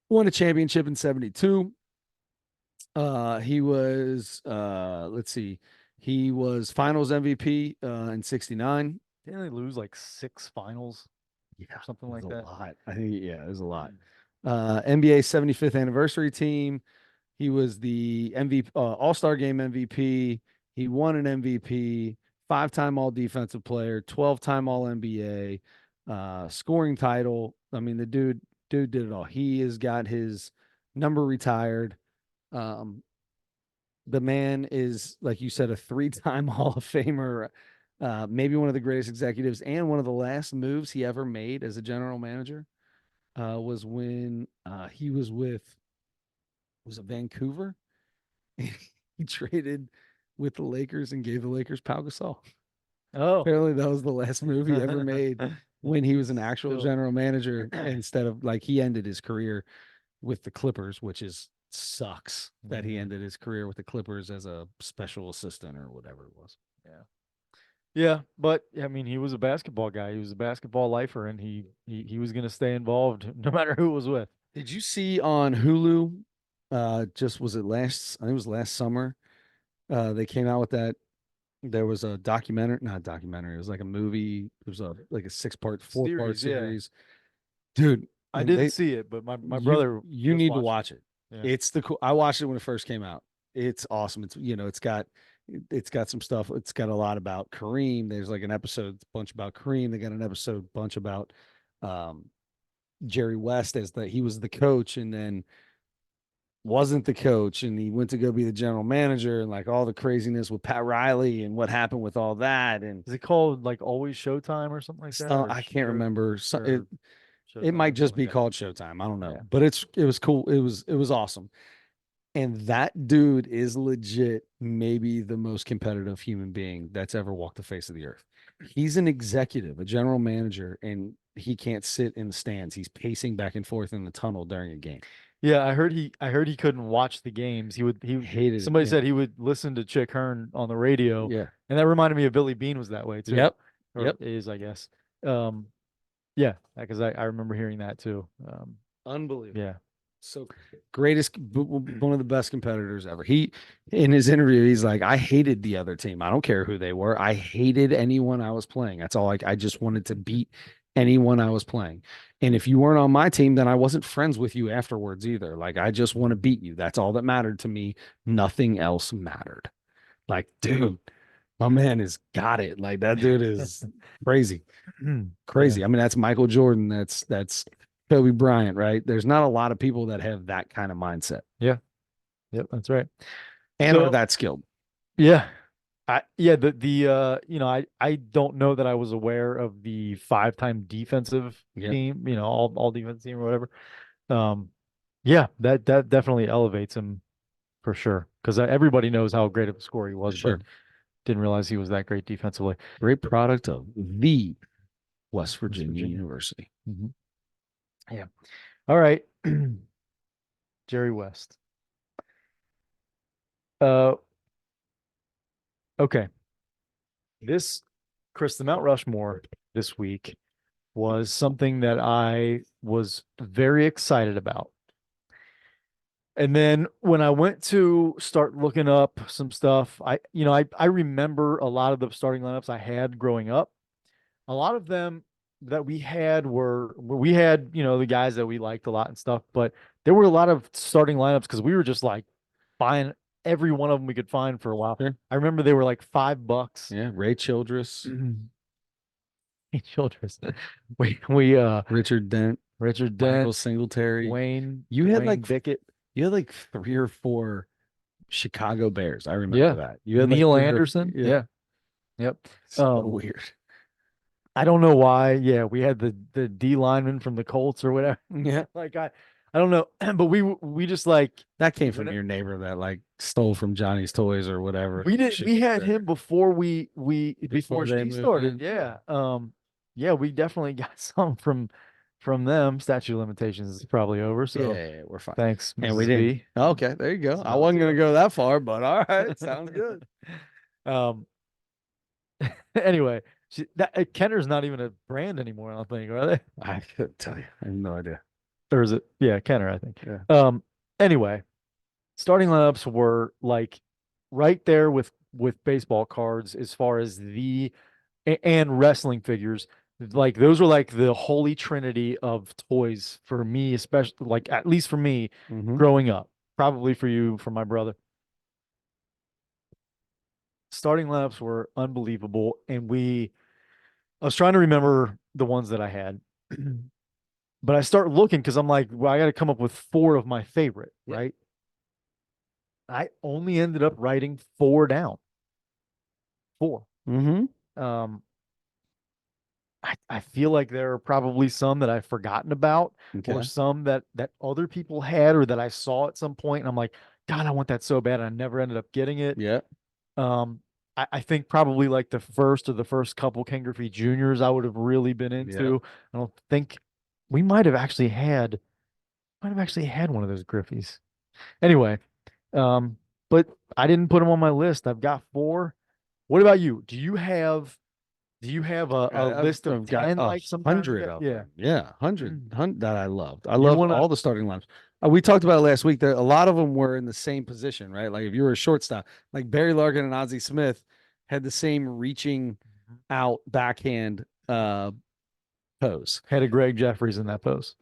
Won a championship in '72. He was let's see, he was Finals MVP in '69. Didn't they lose like 6 finals Yeah, or something it was like a that? lot. I think yeah, it was a lot. Mm. NBA 75th anniversary team. He was the MVP, All Star Game MVP. He won an MVP, 5-time All Defensive Player, 12-time All NBA, scoring title. I mean, the dude did it all. He has got his number retired. Um, the man is, like you said, a 3-time Hall of Famer. Maybe one of the greatest executives, and one of the last moves he ever made as a general manager was when he was it Vancouver? He traded with the Lakers and gave the Lakers Pau Gasol. Oh. Apparently, that was the last move he ever made when he was an actual Still. general manager. Instead of like he ended his career with the Clippers, which is sucks that he Mhm. ended his career with the Clippers as a special assistant or whatever it was. Yeah. Yeah, but I mean, he was a basketball guy. He was a basketball lifer, and he was going to stay involved no matter who it was with. Did you see on Hulu? Just was it last? I think it was last summer. They came out with that. There was a documentary, not a documentary. It was like a movie. It was a like a 6-part, 4-part Series, yeah. series, dude. I And didn't they see it, but my you brother you just need to watched it. watch it. Yeah. It's the cool. I watched it when it first came out. It's awesome. It's got some stuff. It's got a lot about Kareem. There's like an episode bunch about Kareem. They got an episode bunch about um Jerry West as the he was the coach and then wasn't the coach and he went to go be the general manager and like all the craziness with Pat Riley and what happened with all that and Is it called like Always Showtime or something like that, I can't remember. or It Showtime might or something just like be that? called Showtime. I don't know, Yeah. but it was cool. It was awesome. And that dude is legit maybe the most competitive human being that's ever walked the face of the earth. He's an executive, a general manager, and he can't sit in the stands. He's pacing back and forth in the tunnel during a game. Yeah, I heard he couldn't watch the games. Hated it. Somebody Yeah. said he would listen to Chick Hearn on the radio, Yeah. and that reminded me of Billy Bean was that way too, Yep. or Yep. is, I guess. Um, yeah, because I remember hearing that too. Unbelievable. Yeah. So greatest, one of the best competitors ever. He, in his interview, he's like, I hated the other team. I don't care who they were. I hated anyone I was playing. That's all. Like, I just wanted to beat anyone I was playing. And if you weren't on my team, then I wasn't friends with you afterwards either. Like, I just want to beat you. That's all that mattered to me. Nothing else mattered. Like, dude, my man has got it. Like, that dude is crazy. Yeah. Crazy. I mean, that's Michael Jordan. That's Kobe Bryant, right? There's not a lot of people that have that kind of mindset Yeah. Yep, that's right. and are So that skilled. yeah. I don't know that I was aware of the 5-time defensive Yeah, team, all defense team or whatever. Um, yeah, that definitely elevates him for sure. Because everybody knows how great of a scorer he for was, but sure. didn't realize he was that great defensively. Great product of the West West Virginia Virginia. University. Hmm. Yeah. All right. Jerry West. Uh, okay. This Chris, the Mount Rushmore this week was something that I was very excited about. And then when I went to start looking up some stuff, I remember a lot of the starting lineups I had growing up. A lot of them that we had, the guys that we liked a lot and stuff, but there were a lot of starting lineups because we were just like buying every one of them we could find for a while. Sure. I remember they were like $5. Yeah, Ray Childress, Childress. We Richard Dent, Richard Michael Dent, Singletary. Wayne You had Wayne like Bickett. you had like three or four Chicago Bears. I remember Yeah. that. You had like Neil three or Anderson. yeah. Yeah. Yep. So Um, weird. I don't know why. Yeah, we had the D lineman from the Colts or whatever. Yeah. Like I don't know, but we just like That came from when your neighbor that like stole from Johnny's Toys or whatever. we Shoot, had him before before before they she moved started. in. Yeah. Yeah, we definitely got some from them. Statute of limitations is probably over. Yeah, So yeah, yeah, we're fine. thanks, And we Mrs. didn't. B. Okay, there you go. It's I about wasn't gonna to. go that far, but all right, sounds good. Um. Anyway, Kenner's not even a brand anymore. I don't think, are they? I couldn't tell you. I have no idea. Or is it? Yeah, Kenner, I think. Yeah. Anyway, starting lineups were like right there with baseball cards as far as and wrestling figures. Like those were like the holy trinity of toys for me, especially like at least for me Mm-hmm. growing up. Probably for you, for my brother. Starting lineups were unbelievable, and I was trying to remember the ones that I had. But I start looking because I'm like, well, I got to come up with four of my favorite, Yeah. right? I only ended up writing four down. Four. Mm-hmm. Um, I feel like there are probably some that I've forgotten about, or Okay. some that other people had, or that I saw at some point, and I'm like, God, I want that so bad, and I never ended up getting it. Yeah. Um, I think probably like the first couple Ken Griffey Juniors I would have really been Yeah. into. I don't think we might have actually had one of those Griffies. Anyway, um, but I didn't put them on my list. I've got four. What about you? Do you have a I've, list of I've got 10 a like sometimes you hundred got? of Yeah. them. Yeah, hundred that I loved. I You loved want to all the starting lines. We talked about it last week. That a lot of them were in the same position, right? Like if you were a shortstop, like Barry Larkin and Ozzie Smith had the same reaching out backhand pose. had a Greg Jeffries in that post.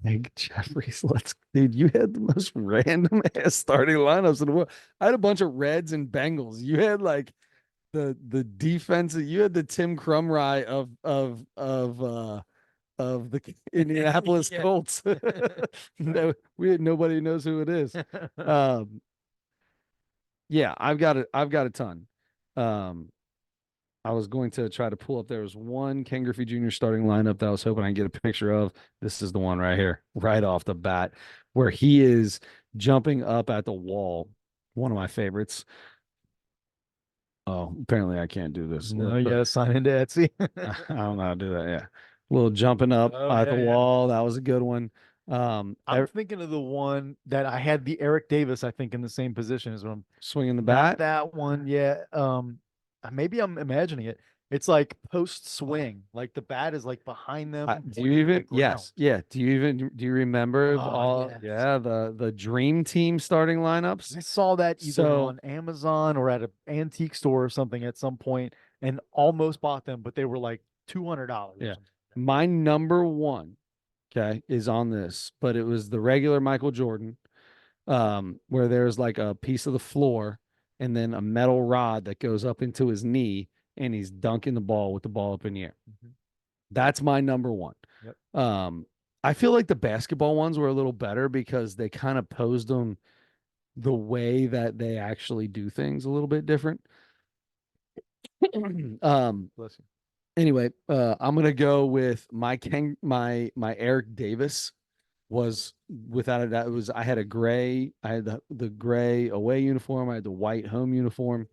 Meg Jeffries, dude, you had the most random ass starting lineups in the world. I had a bunch of Reds and Bengals. You had like the defense. You had the Tim Crumry of the Indianapolis Yeah. Colts. No, nobody knows who it is. Um, yeah, I've got a ton. Um, I was going to try to pull up. There was one Ken Griffey Jr. starting lineup that I was hoping I can get a picture of. This is the one right here, right off the bat, where he is jumping up at the wall. One of my favorites. Oh, apparently I can't do this. No, you gotta sign into Etsy. I don't know how to do that. Yeah. A little jumping up Oh at the yeah, yeah. wall. That was a good one. I'm thinking of the one that I had the Eric Davis, I think, in the same position as him. swinging the Not bat. that one, yeah. Maybe I'm imagining it. It's like post swing, like the bat is like behind them, Do you pointing at the even? ground. Yes, yeah. Do you remember Oh all? yes. Yeah, the dream team starting lineups. I saw that either So on Amazon or at an antique store or something at some point and almost bought them, but they were like $200 or yeah, something. my number one, okay, is on this, but it was the regular Michael Jordan, where there's like a piece of the floor and then a metal rod that goes up into his knee, and he's dunking the ball with the ball up in the air. Mhm. That's my number one. Yep. Um, I feel like the basketball ones were a little better because they kind of posed them the way that they actually do things a little bit different. um, Bless you. anyway, I'm gonna go with my Eric Davis was without a doubt. It was I had a gray, I had the gray away uniform, I had the white home uniform.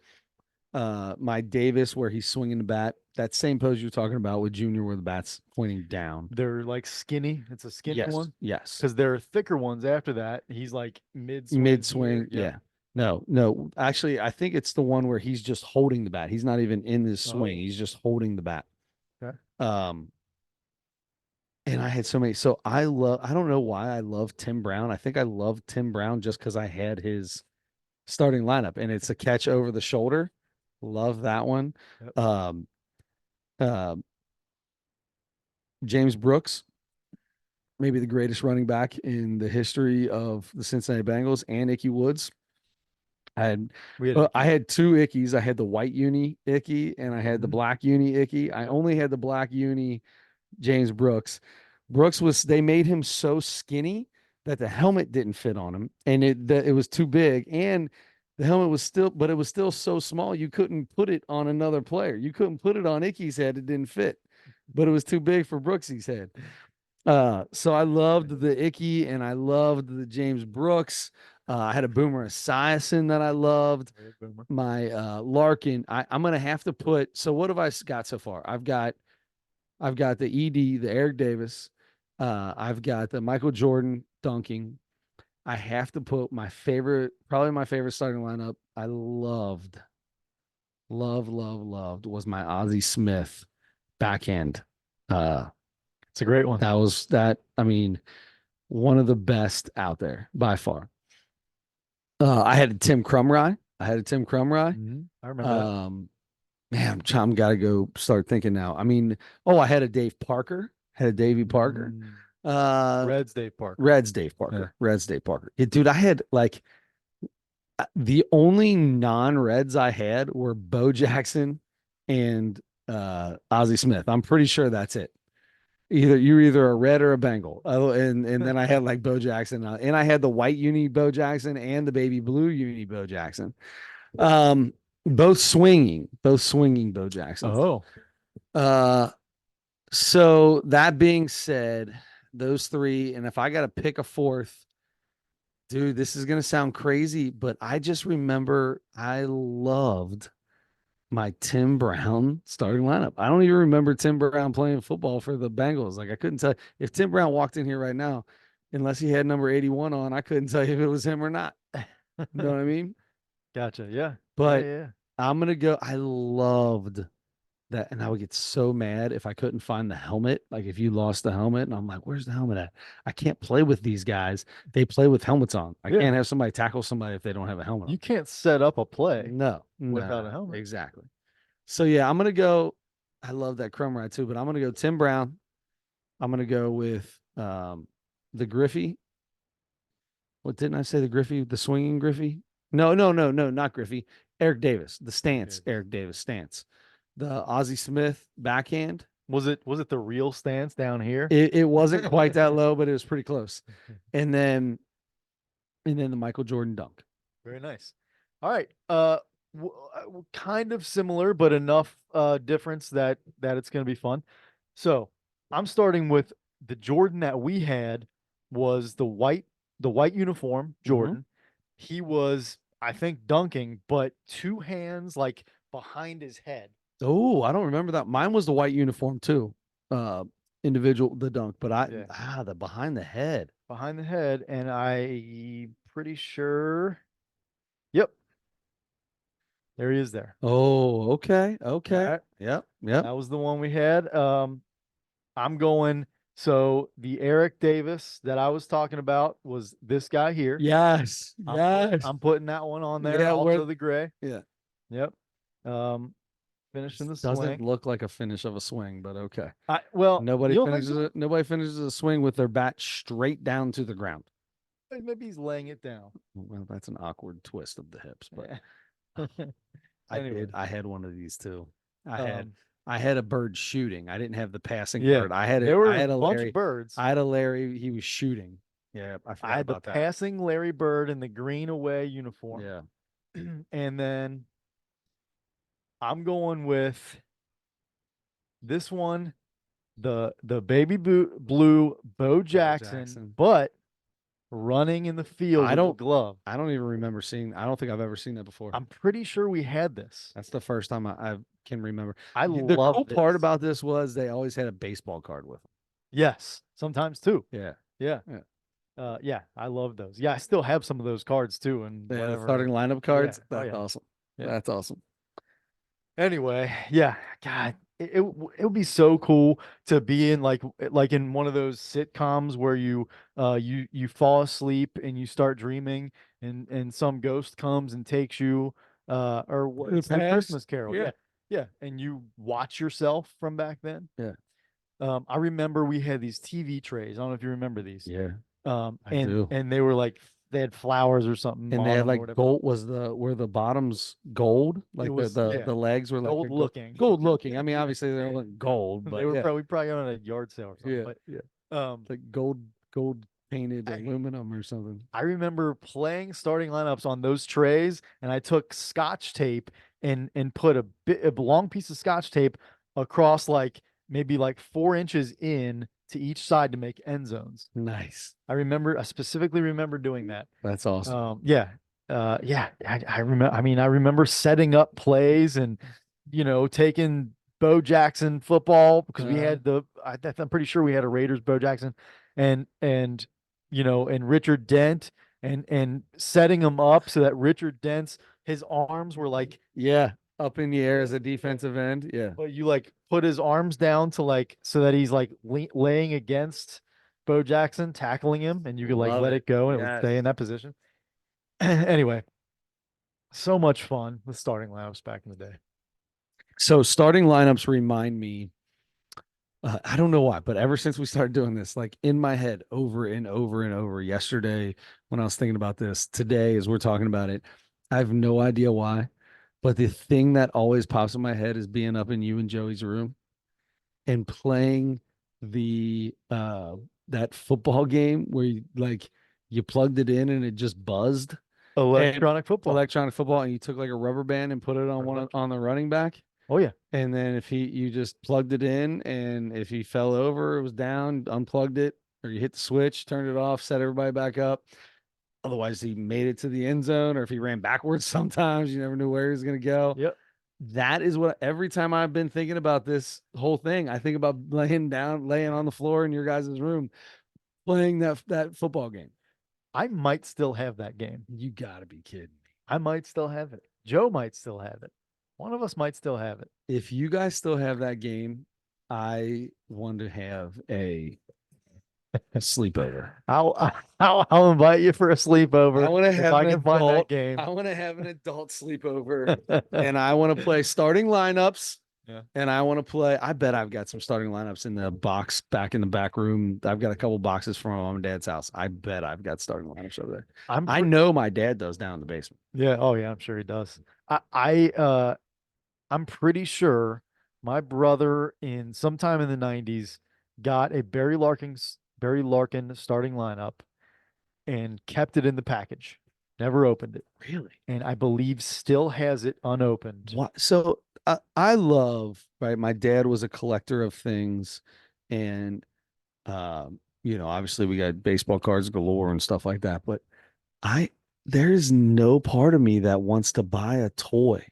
My Davis where he's swinging the bat, that same pose you're talking about with Junior where the bat's pointing down. They're like skinny. It's a skinny Yes, one yes. because there are thicker ones after that. He's like mid Mid swing here. swing, Yep. yeah. No, no. Actually, I think it's the one where he's just holding the bat. He's not even in his swing. Oh, He's just holding the bat. okay. Um, and I had so many. So I don't know why I love Tim Brown. I think I love Tim Brown just because I had his starting lineup and it's a catch over the shoulder. Love that one. Yep. Um, uh, James Brooks, maybe the greatest running back in the history of the Cincinnati Bengals, and Icky Woods. I had We had I had two Ickies. I had the white uni Icky and I had the Mhm. black uni Icky. I only had the black uni James Brooks. Brooks was they made him so skinny that the helmet didn't fit on him, and it was too big, and the helmet was still, but it was still so small you couldn't put it on another player. You couldn't put it on Icky's head; it didn't fit, but it was too big for Brooksy's head. So I loved the Icky and I loved the James Brooks. I had a Boomer Esiason that I loved. Hey, Boomer. My Larkin. I'm gonna have to put. So what have I got so far? I've got the ED, the Eric Davis. I've got the Michael Jordan dunking. I have to put my favorite, probably my favorite starting lineup. I loved was my Ozzie Smith backhand. Uh, It's a great one. that was that. I mean, one of the best out there by far. I had a Tim Crumry. I had a Tim Crumry. I remember that. Man, I'm gotta go start thinking now. I mean, oh, I had a Dave Parker. Had a Davy Parker. Mm. Uh, Reds Dave Parker. Reds Dave Yeah. Parker. Reds Dave Parker. Yeah, dude, I had like the only non-Reds I had were Bo Jackson and Ozzie Smith. I'm pretty sure that's it. You're either a red or a Bengal. Oh, and then I had like Bo Jackson, and I had the white uni Bo Jackson and the baby blue uni Bo Jackson. Um, both swinging Bo Jacksons. Oh, Uh, so that being said, those three, and if I got to pick a fourth, dude, this is gonna sound crazy, but I just remember I loved my Tim Brown starting lineup. I don't even remember Tim Brown playing football for the Bengals. Like I couldn't tell if Tim Brown walked in here right now, unless he had number 81 on, I couldn't tell you if it was him or not. You know what I mean? gotcha. Yeah. Yeah. But Yeah. I'm gonna go. I loved that, and I would get so mad if I couldn't find the helmet. Like if you lost the helmet, and I'm like, "Where's the helmet at?" I can't play with these guys. They play with helmets on. I Yeah. can't have somebody tackle somebody if they don't have a helmet on. You can't set up a play No, without a no, helmet. exactly. So yeah, I'm gonna go. I love that Chrome ride too, but I'm gonna go Tim Brown. I'm gonna go with the Griffey. What didn't I say? The Griffey, the swinging Griffey? No, not Griffey. Eric Davis, the stance. Davis. Eric Davis stance. The Ozzie Smith backhand. Was it the real stance down here? It wasn't quite that low, but it was pretty close. And then the Michael Jordan dunk. Very nice. All right. Kind of similar, but enough difference that it's going to be fun. So I'm starting with the Jordan that we had was the white uniform Jordan. He was, I think, dunking, but two hands like behind his head. Oh, I don't remember that. Mine was the white uniform too. Uh Individual the dunk, but Yeah. the behind the head. behind the head, and I pretty sure. Yep, there he is there. Oh, okay. All Okay. right, Yep. Yep. that was the one we had. I'm going. So the Eric Davis that I was talking about was this guy here. Yes. Yes. I'm putting that one on there. Yeah. Where? Also the gray. Yeah. Yep. Um, finishing the Doesn't swing. look like a finish of a swing, but okay. I well, Nobody you don't think finishes so? it. Nobody finishes a swing with their bat straight down to the ground. Maybe he's laying it down. Well, that's an awkward twist of the hips, but Yeah. I Anyway, did. I had one of these too. I had um, I had a bird shooting. I didn't have the passing yeah, bird. I had it. there were I a had a bunch of Larry. birds. I had a Larry. He was shooting. Yeah, I I forgot had the about that. passing Larry Bird in the green away uniform, Yeah. and then I'm going with this one, the blue Bo Bo Jackson, Jackson. but running in the field I with the don't. glove. I don't even remember seeing. I don't think I've ever seen that before. I'm pretty sure we had this. That's the first time I can remember. I The love cool part this. about this was they always had a baseball card with them. Yes, sometimes too. Yeah. Yeah. Yeah. Yeah, I love those. Yeah, I still have some of those cards too, and Yeah. The whatever. starting lineup Yeah. cards. Oh That's yeah. awesome. Yeah. That's awesome. Anyway, yeah, God, it would be so cool to be in like in one of those sitcoms where you fall asleep and you start dreaming and some ghost comes and takes you or what The it's like past. Christmas Carol. Yeah. Yeah. Yeah, and you watch yourself from back then. Yeah. I remember we had these TV trays. I don't know if you remember these. Yeah. I And do. they were like they had flowers or something And they on had them or like whatever. gold. Were the bottoms gold? It Like the was the yeah, the legs were like gold a looking. gold looking. I mean, obviously they weren't gold, They but were yeah, probably on a yard sale or something. yeah, But yeah. um, Like gold painted I, aluminum or something. I remember playing starting lineups on those trays, and I took Scotch tape and put a long piece of Scotch tape across like maybe like 4 inches in to each side to make end zones. Nice. I specifically remember doing that. That's awesome. Yeah, yeah. I remember. I mean, I remember setting up plays and taking Bo Jackson football because we Uh, had I'm pretty sure we had a Raiders Bo Jackson, and and Richard Dent and setting him up so that Richard Dent's his arms were like, yeah, up in the air as a defensive end. Yeah, well, you like put his arms down to like so that he's like laying against Bo Jackson, tackling him, and you could like love let it. it go and it would Yes. stay in that position. Anyway, so much fun with starting lineups back in the day. So starting lineups remind me. I don't know why, but ever since we started doing this, like in my head over and over and over, yesterday when I was thinking about this, today as we're talking about it, I have no idea why, but the thing that always pops in my head is being up in you and Joey's room and playing the that football game where you plugged it in and it just buzzed, and Electronic football. electronic football, and you took like a rubber band and put it on on the running back. Oh yeah. And then if you just plugged it in, and if he fell over, it was down, unplugged it, or you hit the switch, turned it off, set everybody back up. Otherwise, he made it to the end zone, or if he ran backwards, sometimes you never knew where he was going to go. Yep. That is what every time I've been thinking about this whole thing, I think about laying on the floor in your guys' room, playing that football game. I might still have that game. You got to be kidding me. I might still have it. Joe might still have it. One of us might still have it. If you guys still have that game, I want to have a sleepover. I'll invite you for a sleepover I want to if have I an can find that adult. game. I want to have an adult sleepover, and I want to play starting lineups. Yeah. And I want to play. I bet I've got some starting lineups in the box back in the back room. I've got a couple boxes from my mom and dad's house. I bet I've got starting lineups over there. I know my dad does down in the basement. Yeah. Oh yeah, I'm sure he does. I'm pretty sure my brother in sometime in the 90s got a Barry Larkin starting lineup and kept it in the package. Never opened it. Really? And I believe still has it unopened. What? So I love, right. My dad was a collector of things, and obviously we got baseball cards galore and stuff like that. But there's no part of me that wants to buy a toy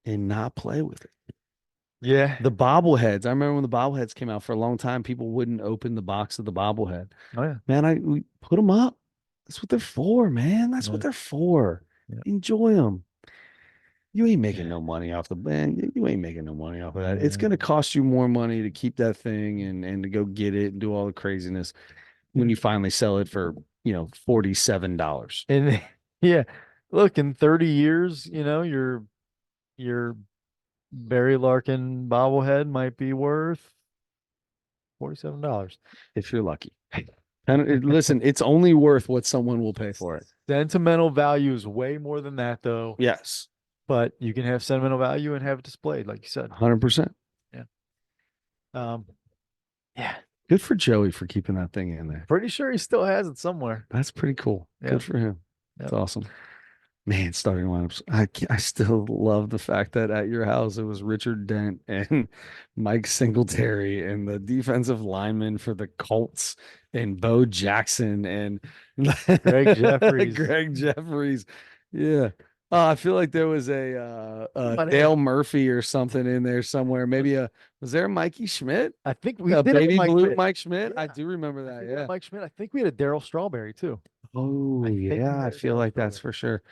and not play with it. Yeah. The bobbleheads. I remember when the bobbleheads came out for a long time, people wouldn't open the box of the bobblehead. Oh yeah. Man, we put them up. That's what they're for, man. That's what Yeah. they're for. Yeah. Enjoy them. You ain't making Yeah. no money off the band. You ain't making no money off of that. It's Yeah. gonna cost you more money to keep that thing and to go get it and do all the craziness when you finally sell it for, $47. And yeah, look, in 30 years, your Barry Larkin bobblehead might be worth $47. If you're lucky. And listen, it's only worth what someone will pay for it. Sentimental value is way more than that, though. Yes. But you can have sentimental value and have it displayed, like you said. 100%. Yeah. Um, yeah. Good for Joey for keeping that thing in there. Pretty sure he still has it somewhere. That's pretty cool. Yeah. Good for him. That's Yep. awesome. Man, starting lineups. I still love the fact that at your house it was Richard Dent and Mike Singletary and the defensive lineman for the Colts and Bo Jackson and Greg Jeffries. Greg Jeffries. Yeah. I feel like there was Might have- Dale Murphy or something in there somewhere. Maybe was there a Mikey Schmidt? I think we A did have baby Mike blue Schmidt. Mike Schmidt? I Yeah. do remember I that. think we had Yeah. Mike Schmidt. I think we had a Daryl Strawberry too. Oh, I think we yeah. I had a feel Daryl like that's Strawberry. for sure.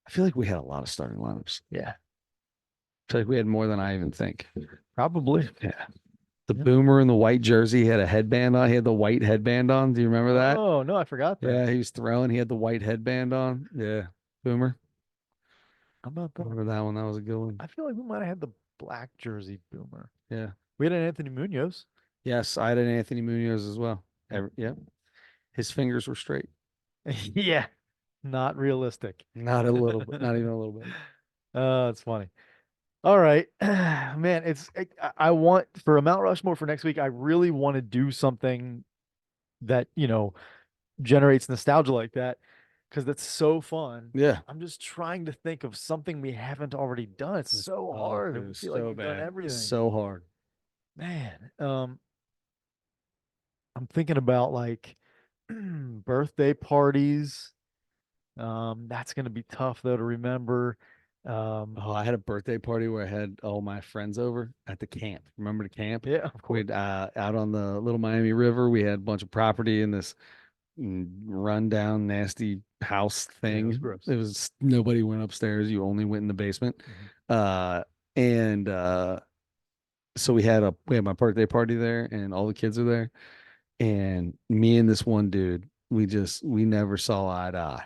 I feel like we had a lot of starting lineups. Yeah, I feel like we had more than I even think. probably. Yeah. The Yep. boomer in the white jersey had a headband on. He had the white headband on. Do you remember that? Oh no, I forgot that. Yeah, he was throwing. He had the white headband on. Yeah. Boomer. How about that? Remember that one? That was a good one. I feel like we might have had the black jersey boomer. Yeah. We had an Anthony Munoz. Yes, I had an Anthony Munoz as well. Yeah. His fingers were straight. Yeah, not realistic. Not a little bit. Not even a little bit. Oh, it's funny. All right, man. I want for a Mount Rushmore for next week. I really want to do something that generates nostalgia like that because that's so fun. Yeah. I'm just trying to think of something we haven't already done. It's so hard. It I was feel like so we've done bad. everything. So hard. Man, I'm thinking about like birthday parties. That's gonna be tough though to remember. Oh, I had a birthday party where I had all my friends over at the camp. Remember the camp? Yeah, of We course. had out on the Little Miami River. We had a bunch of property in this rundown, nasty house Yeah, it was thing. gross. It was nobody went upstairs. You only went in the basement. Mhm. And so we had my birthday party there, and all the kids are there. And me and this one dude, we never saw eye to eye.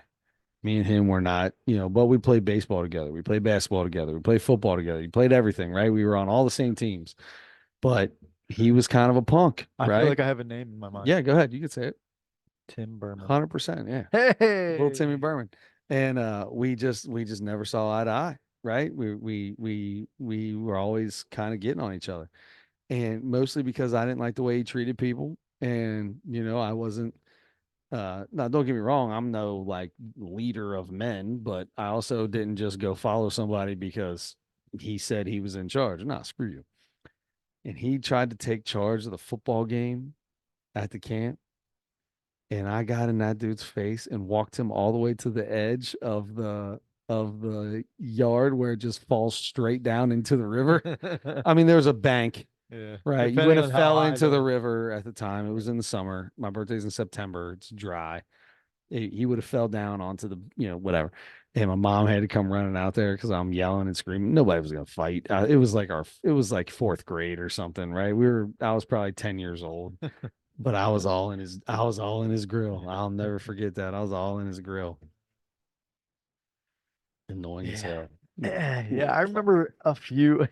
Me and him were not, but we played baseball together. We played basketball together. We played football together. We played everything, right? We were on all the same teams, but he was kind of a punk, I feel right? like I have a name in my mind. Yeah, go ahead. You can say it. Tim Berman. 100%. Yeah. Little Timmy Hey. Berman. And we just never saw eye to eye, right? We were always kind of getting on each other. And mostly because I didn't like the way he treated people. And, I wasn't now don't get me wrong, I'm no like leader of men, but I also didn't just go follow somebody because he said he was in charge. Nah, screw you. And he tried to take charge of the football game at the camp. And I got in that dude's face and walked him all the way to the edge of the yard where it just falls straight down into the river. I mean, there was a bank, Yeah. right? You would Depending have on how fell high into the the river at the time. It was in the summer. My birthday's in September. It's dry. He would have fell down onto the, whatever. And my mom had to come running out there because I'm yelling and screaming. Nobody was gonna fight. It was like fourth grade or something, right? I was probably 10 years old, but I was all in his grill. I'll never forget that. I was all in his grill. Annoying as Yeah. hell. Yeah, I remember a few.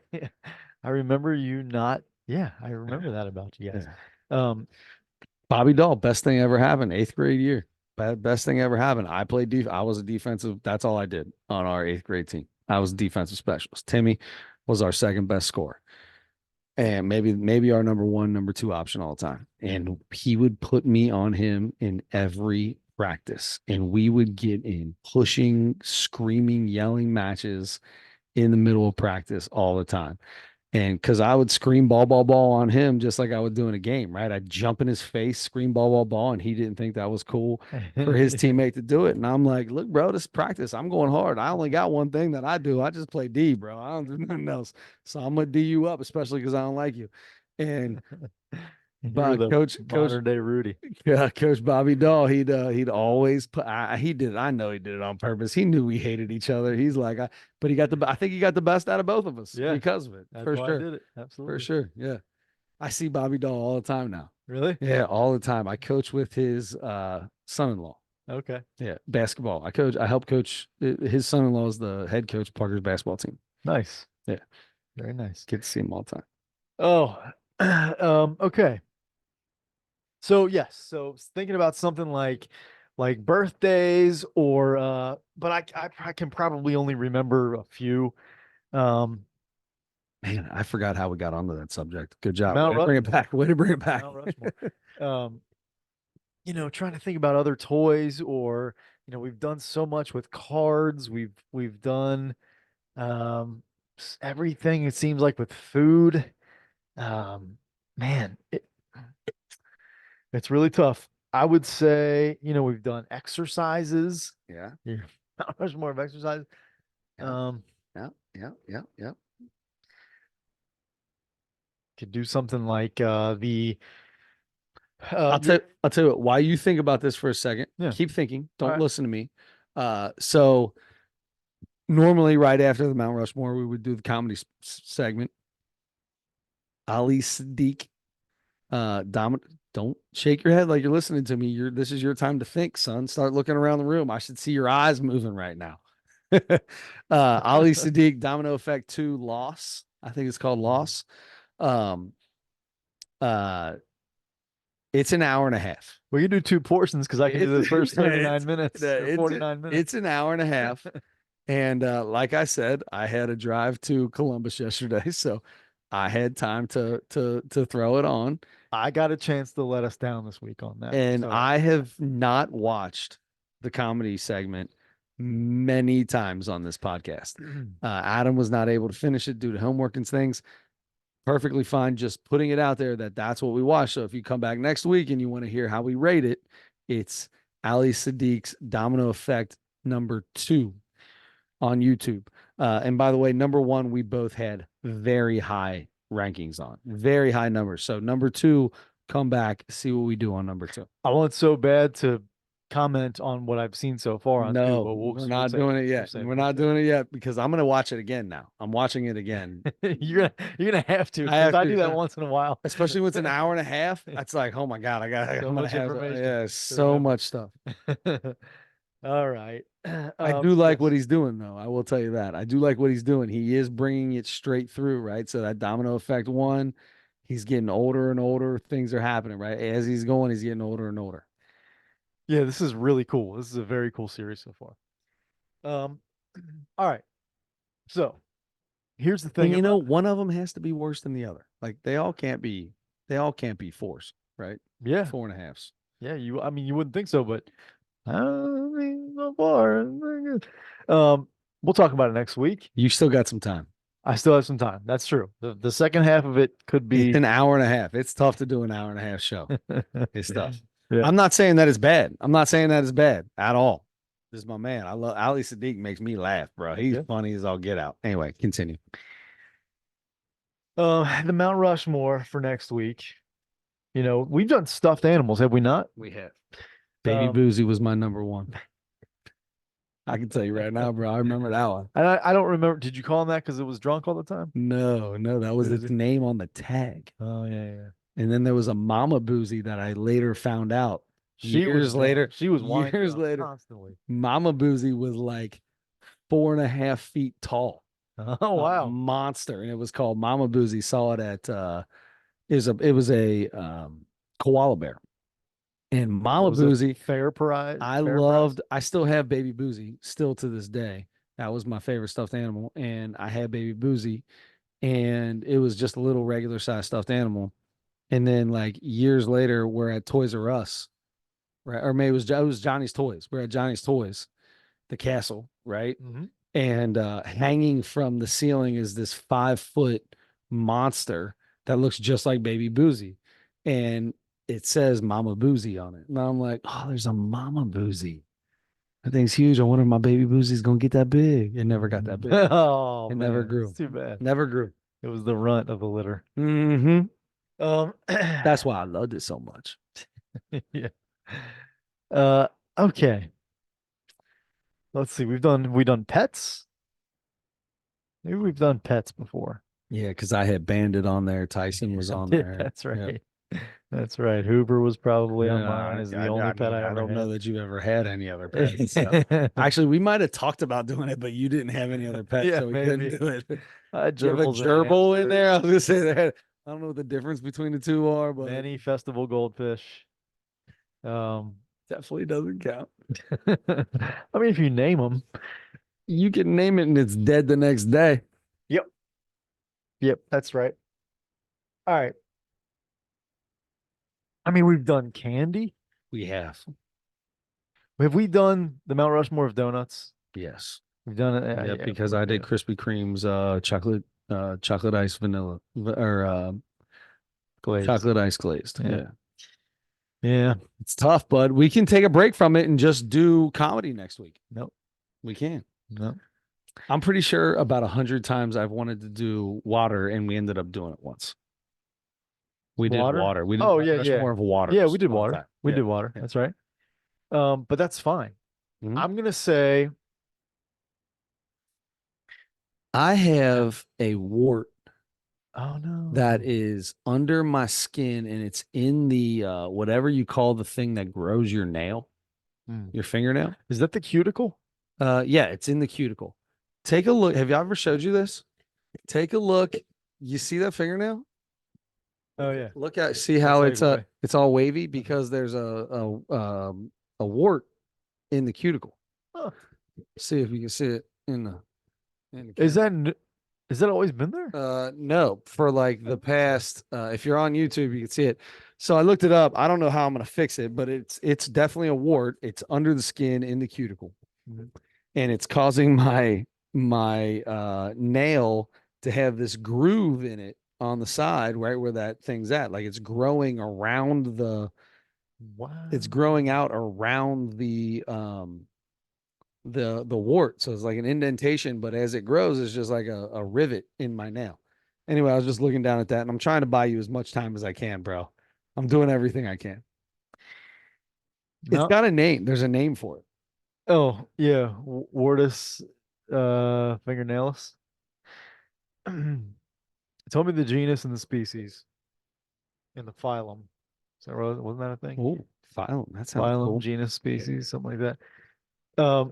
I remember you not. Yeah, I remember that about you guys. Yeah. Um, Bobby Dahl, best thing ever happened, eighth grade year. Best thing ever happened. I was a defensive. That's all I did on our eighth grade team. I was a defensive specialist. Timmy was our second best scorer. And maybe our number one, number two option all the time. And he would put me on him in every practice. And we would get in pushing, screaming, yelling matches in the middle of practice all the time. And because I would scream ball, ball, ball on him just like I would do in a game, right? I'd jump in his face, scream ball, ball, ball, and he didn't think that was cool for his teammate to do it. And I'm like, look, bro, this is practice. I'm going hard. I only got one thing that I do. I just play D, bro. I don't do nothing else. So I'm gonna D you up, especially because I don't like you. And You're but the coach modern day Rudy. yeah, Coach Bobby Dahl, he'd always put he did I know he did it on purpose. He knew we hated each other. He's like, but I think he got the best out of both of us Yeah, because of it, that's for why I sure. did it. For Absolutely. sure. Yeah. I see Bobby Dahl all the time now. Really? Yeah, all the time. I coach with his son-in-law. Okay. Yeah, basketball. I help coach his son-in-law is the head coach of Parker's basketball team. Nice. Yeah. Very nice. Get to see him all the time. Oh, okay. So yes, so thinking about something like birthdays or but I can probably only remember a few. Um Man, I forgot how we got onto that subject. Good job. Way Mount to Ru bring it back. Way to bring it back. Mount Rushmore. Um, trying to think about other toys or we've done so much with cards. We've done everything it seems like with food. Um Man, it's really tough. I would say, we've done exercises. Yeah. Yeah. Not much more of exercise. Yeah. Um, Yeah. Yeah. Yeah. Yeah. could do something like the I'll tell you what, while you think about this for a second, yeah. keep thinking. All Don't right. listen to me. So normally right after the Mount Rushmore, we would do the comedy segment. Ali Sadiq, don't shake your head like you're listening to me. This is your time to think, son. Start looking around the room. I should see your eyes moving right now. Ali Sadiq, Domino Effect 2, Loss. I think it's called Mhm. Loss. Um, uh, it's an hour and a half. We can do two portions because I can do the first 39 It's minutes or it's 49 minutes. it's an hour and a half. And like I said, I had a drive to Columbus yesterday, so I had time to throw it on. I got a chance to let us down this week on that. And So I have not watched the comedy segment many times on this podcast. Adam was not able to finish it due to homework and things. Perfectly fine, just putting it out there that that's what we watch. So if you come back next week and you want to hear how we rate it, it's Ali Sadiq's Domino Effect #2 on YouTube. And by the way, #1, we both had very high rankings on, very high numbers. So #2, come back, see what we do on #2. I want so bad to comment on what I've seen so far on two, No, but we're we'll not save doing it. it We'll yet. save it. We're We'll not save doing it yet because I'm gonna watch it again now. I'm watching it again. it. You're gonna have to I because have I do that to, once in a while. especially when it's an hour and a half. That's like, oh my God, So I'm gonna much have, information yeah, to so remember. much stuff. All right. I do like what Yes. he's doing, though. I will tell you that. I do like what he's doing. He is bringing it straight through, right? So that Domino Effect 1, he's getting older and older. Things are happening, right? As he's going, he's getting older and older. Yeah, this is really cool. This is a very cool series so far. All right. So here's the And thing about one of them has to be worse than the other. Like they all can't be fours, right? yeah, 4.5s. yeah, I mean you wouldn't think so, but I mean so far. It's very good. We'll talk about it next week. You still got some time. I still have some time. That's true. The second half of it could It's be an hour and a half. It's tough to do an hour and a half show. It's tough. yeah. I'm not saying that it's bad. I'm not saying that it's bad at all. This is my man. I love Ali Sadiq makes me laugh, bro. He's Yeah. funny as all get out. Anyway, continue. The Mount Rushmore for next week. We've done stuffed animals, have we not? We have. Baby Um, Boozy was my #1. I can tell you right now, bro. I remember that one. and I don't remember. Did you call him that because it was drunk all the time? No, that was its Boozy. name on the tag. Oh yeah. And then there was a Mama Boozy that I later found out She was years drunk. later. She was winded Years up later, constantly. Mama Boozy was like 4.5 feet tall. Oh wow. Monster. And it was called Mama Boozy. Saw it at it was a koala bear. And Mama Was it Boozy, fair prize? I still have Baby Boozy still to this day. That was my favorite stuffed animal. And I had Baby Boozy, and it was just a little regular size stuffed animal. And then like years later, we're at Toys R Us, right? Or maybe it was Johnny's Toys. We're at Johnny's Toys, the castle, right? Mhm. And hanging from the ceiling is this 5 foot monster that looks just like Baby Boozy, and it says Mama Boozy on it. And I'm like, oh, there's a Mama Boozy. That thing's huge. I wonder if my Baby Boozy's gonna get that big. It never got that big. Oh It never man, it's grew. too bad. Never grew. It was the runt of the litter. Hmm. Um, That's why I loved it so much. yeah. Uh, okay. Let's see. We done pets. Maybe we've done pets before. Yeah, because I had Bandit on there. Tyson was on there. That's Yep. right. That's right. Hoover was probably on Yeah, mine. Is the only pet I I ever don't know had. that you ever had any other pets. So. Actually, we might have talked about doing it, but you didn't have any other pets, Yeah, so we maybe. couldn't do it. Do you have a Gerbils and gerbil in hamsters, there? I was gonna say that. I don't know what the difference between the two are, but many festival goldfish. definitely doesn't count. I mean, if you name them. You can name it and it's dead the next day. Yep. Yep, that's right. All right. I mean, we've done candy. We have. Have we done the Mount Rushmore of donuts? Yes. We've done it. Yeah, Yeah, because I did Krispy Kreme's chocolate ice vanilla or glazed. chocolate ice glazed. Yeah. Yeah. Yeah. It's tough, but we can take a break from it and just do comedy next week. Nope. We can. Nope. I'm pretty sure about 100 times I've wanted to do water and we ended up doing it once. We did water. We did more of water. Yeah, we did water. We did water. Yeah. That's right. But that's fine. Mhm. I'm gonna say I have a wart oh no. that is under my skin and it's in the whatever you call the thing that grows your nail, your fingernail. Is that the cuticle? Yeah, it's in the cuticle. Take a look. Have you ever showed you this? Take a look. You see that fingernail? Oh yeah. Look at see how That's like it's all wavy because there's a wart in the cuticle. Huh. See if you can see it in the Is that always been there? No, for like the past if you're on YouTube, you can see it. So I looked it up. I don't know how I'm gonna fix it, but it's definitely a wart. It's under the skin in the cuticle. Mhm. And it's causing my nail to have this groove in it on the side, right where that thing's at. Like it's growing around Wow. it's growing out around the wart. So it's like an indentation, but as it grows, it's just like a rivet in my nail. Anyway, I was just looking down at that and I'm trying to buy you as much time as I can, bro. I'm doing everything I can. It's got a name. There's a name for it. Oh, yeah. Wartus fingernailus. Tell me the genus and the species in the phylum. So wasn't that a thing? Oh, phylum. That sounds Phylum, cool. genus, species, something like that.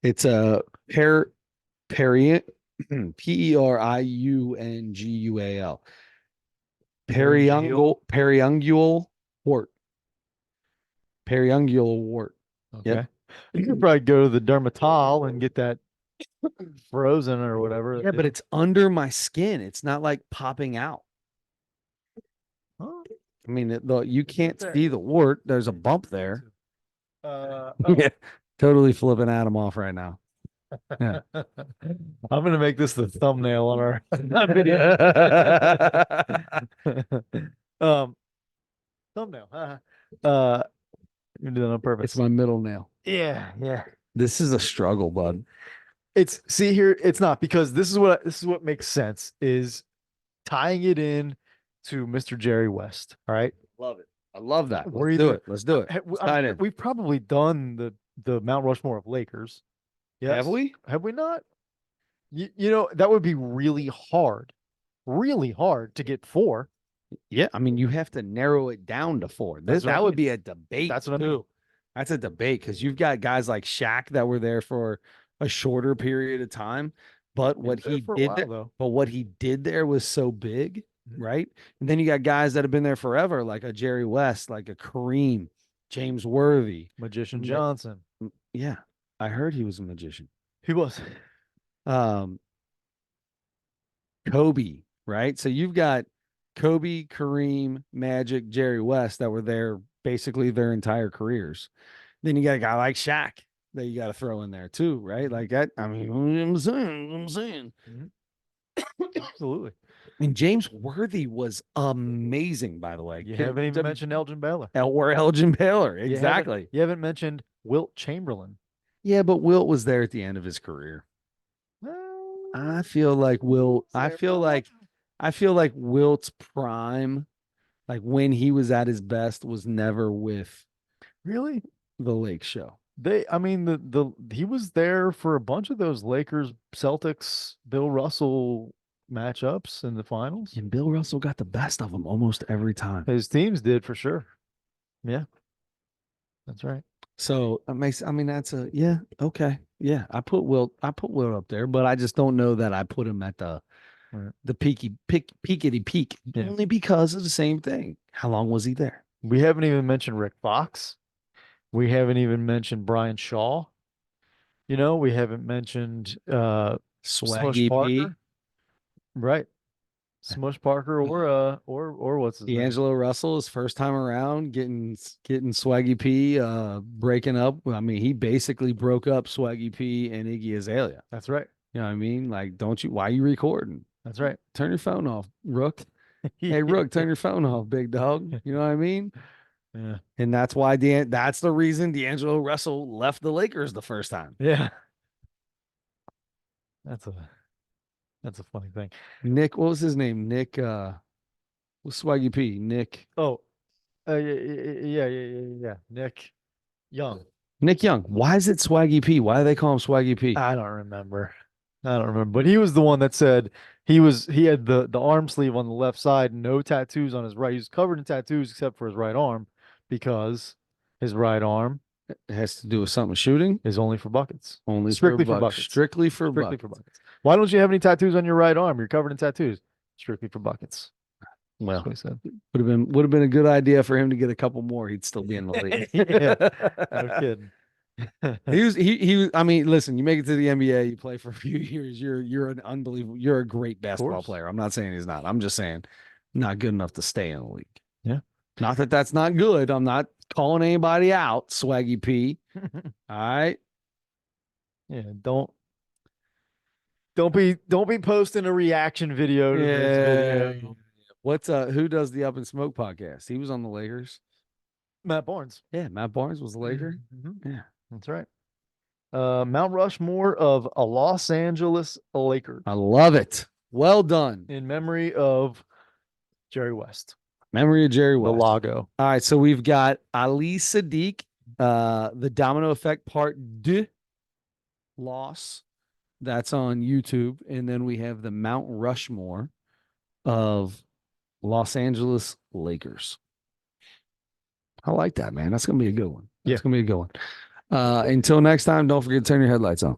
It's a Periungual. Periungual. Periungual wart. Periungual wart. Okay. Yep. You could probably go to the dermatol and get that frozen or whatever. Yeah, but it's under my skin. It's not like popping out. Huh? I mean, you can't see the wart. There's a bump there. Yeah, totally flipping Adam off right now. Yeah. I'm gonna make this the thumbnail on our video. Thumbnail. You do that on purpose. It's my middle nail. Yeah, yeah. This is a struggle, bud. It's see here, it's not because this is what makes sense is tying it in to Mr. Jerry West. All right. Love it. I love that. We're Let's do it. Let's do it. We've probably done the Mount Rushmore of Lakers. Yes. Have we? Have we not? You know, that would be really hard to get 4. Yeah, I mean, you have to narrow it down to 4. That would be a debate. That's what I mean. That's a debate because you've got guys like Shaq that were there for a shorter period of time, but what he did there, but what he did there was so big, right? And then you got guys that have been there forever, like a Jerry West, like a Kareem, James Worthy, Magician Johnson. Yeah, I heard he was a magician. He was. Kobe, right? So you've got Kobe, Kareem, Magic, Jerry West that were there basically their entire careers. Then you got a guy like Shaq that you got to throw in there too, right? Like that. I mean, I'm saying. Mm-hmm. Absolutely. And James Worthy was amazing, by the way. You haven't even mentioned Elgin Baylor. Or Elgin Baylor. You haven't Exactly. you haven't mentioned Wilt Chamberlain. Yeah, but Wilt was there at the end of his career. I feel like Wilt, I feel like Wilt's prime, like when he was at his best, was never with Really? the Lake Show. I mean, he was there for a bunch of those Lakers, Celtics, Bill Russell matchups in the finals. And Bill Russell got the best of them almost every time. His teams did for sure. Yeah, that's right. So it makes, I mean, that's a, yeah, okay. Yeah, I put Wilt up there, but I just don't know that I put him at Right. the peakity peak, Yeah. only because of the same thing. How long was he there? We haven't even mentioned Rick Fox. We haven't even mentioned Brian Shaw. We haven't mentioned Smush Swaggy P, Parker. Right. Smush Parker or what's his name? D'Angelo Russell, his first time around, getting Swaggy P, breaking up. I mean, he basically broke up Swaggy P and Iggy Azalea. That's right. You know what I mean? Like, don't you? Why are you recording? That's right. Turn your phone off, Rook. Hey, Rook, turn your phone off, big dog. You know what I mean? Yeah. And that's why that's the reason D'Angelo Russell left the Lakers the first time. Yeah. That's a funny thing. Nick, what was his name? Nick, what's Swaggy P? Nick. Oh, yeah. Nick Young. Nick Young. Why is it Swaggy P? Why do they call him Swaggy P? I don't remember. But he was the one that said he had the arm sleeve on the left side, no tattoos on his right. He was covered in tattoos except for his right arm because his right arm It has to do with something shooting. is only for buckets. Only Strictly for for buckets. buckets. Strictly for Strictly buckets. for buckets. Why don't you have any tattoos on your right arm? You're covered in tattoos. Strictly for buckets. Well, That's what he said. would have been a good idea for him to get a couple more. He'd still be in the league. Yeah, no kidding. He was. I mean, listen, you make it to the NBA, you play for a few years. You're an unbelievable. You're a great basketball course. player. I'm not saying he's not. I'm just saying not good enough to stay in the league. Yeah. Not that that's not good. I'm not calling anybody out, Swaggy P. All right. Yeah, don't be posting a reaction video to this video. What's who does the Up and Smoke podcast? He was on the Lakers. Matt Barnes. Yeah, Matt Barnes was a Laker. Mm-hmm. Yeah. That's right. Mount Rushmore of a Los Angeles Lakers I love it. Well done. in memory of Jerry West, Memory of Jerry the West. Lago. All right, so we've got Ali Sadiq, the Domino Effect Part 2 loss. That's on YouTube. And then we have the Mount Rushmore of Los Angeles Lakers. I like that, man. That's going to be a good one. That's going to be a good one. Until next time, don't forget to turn your headlights on.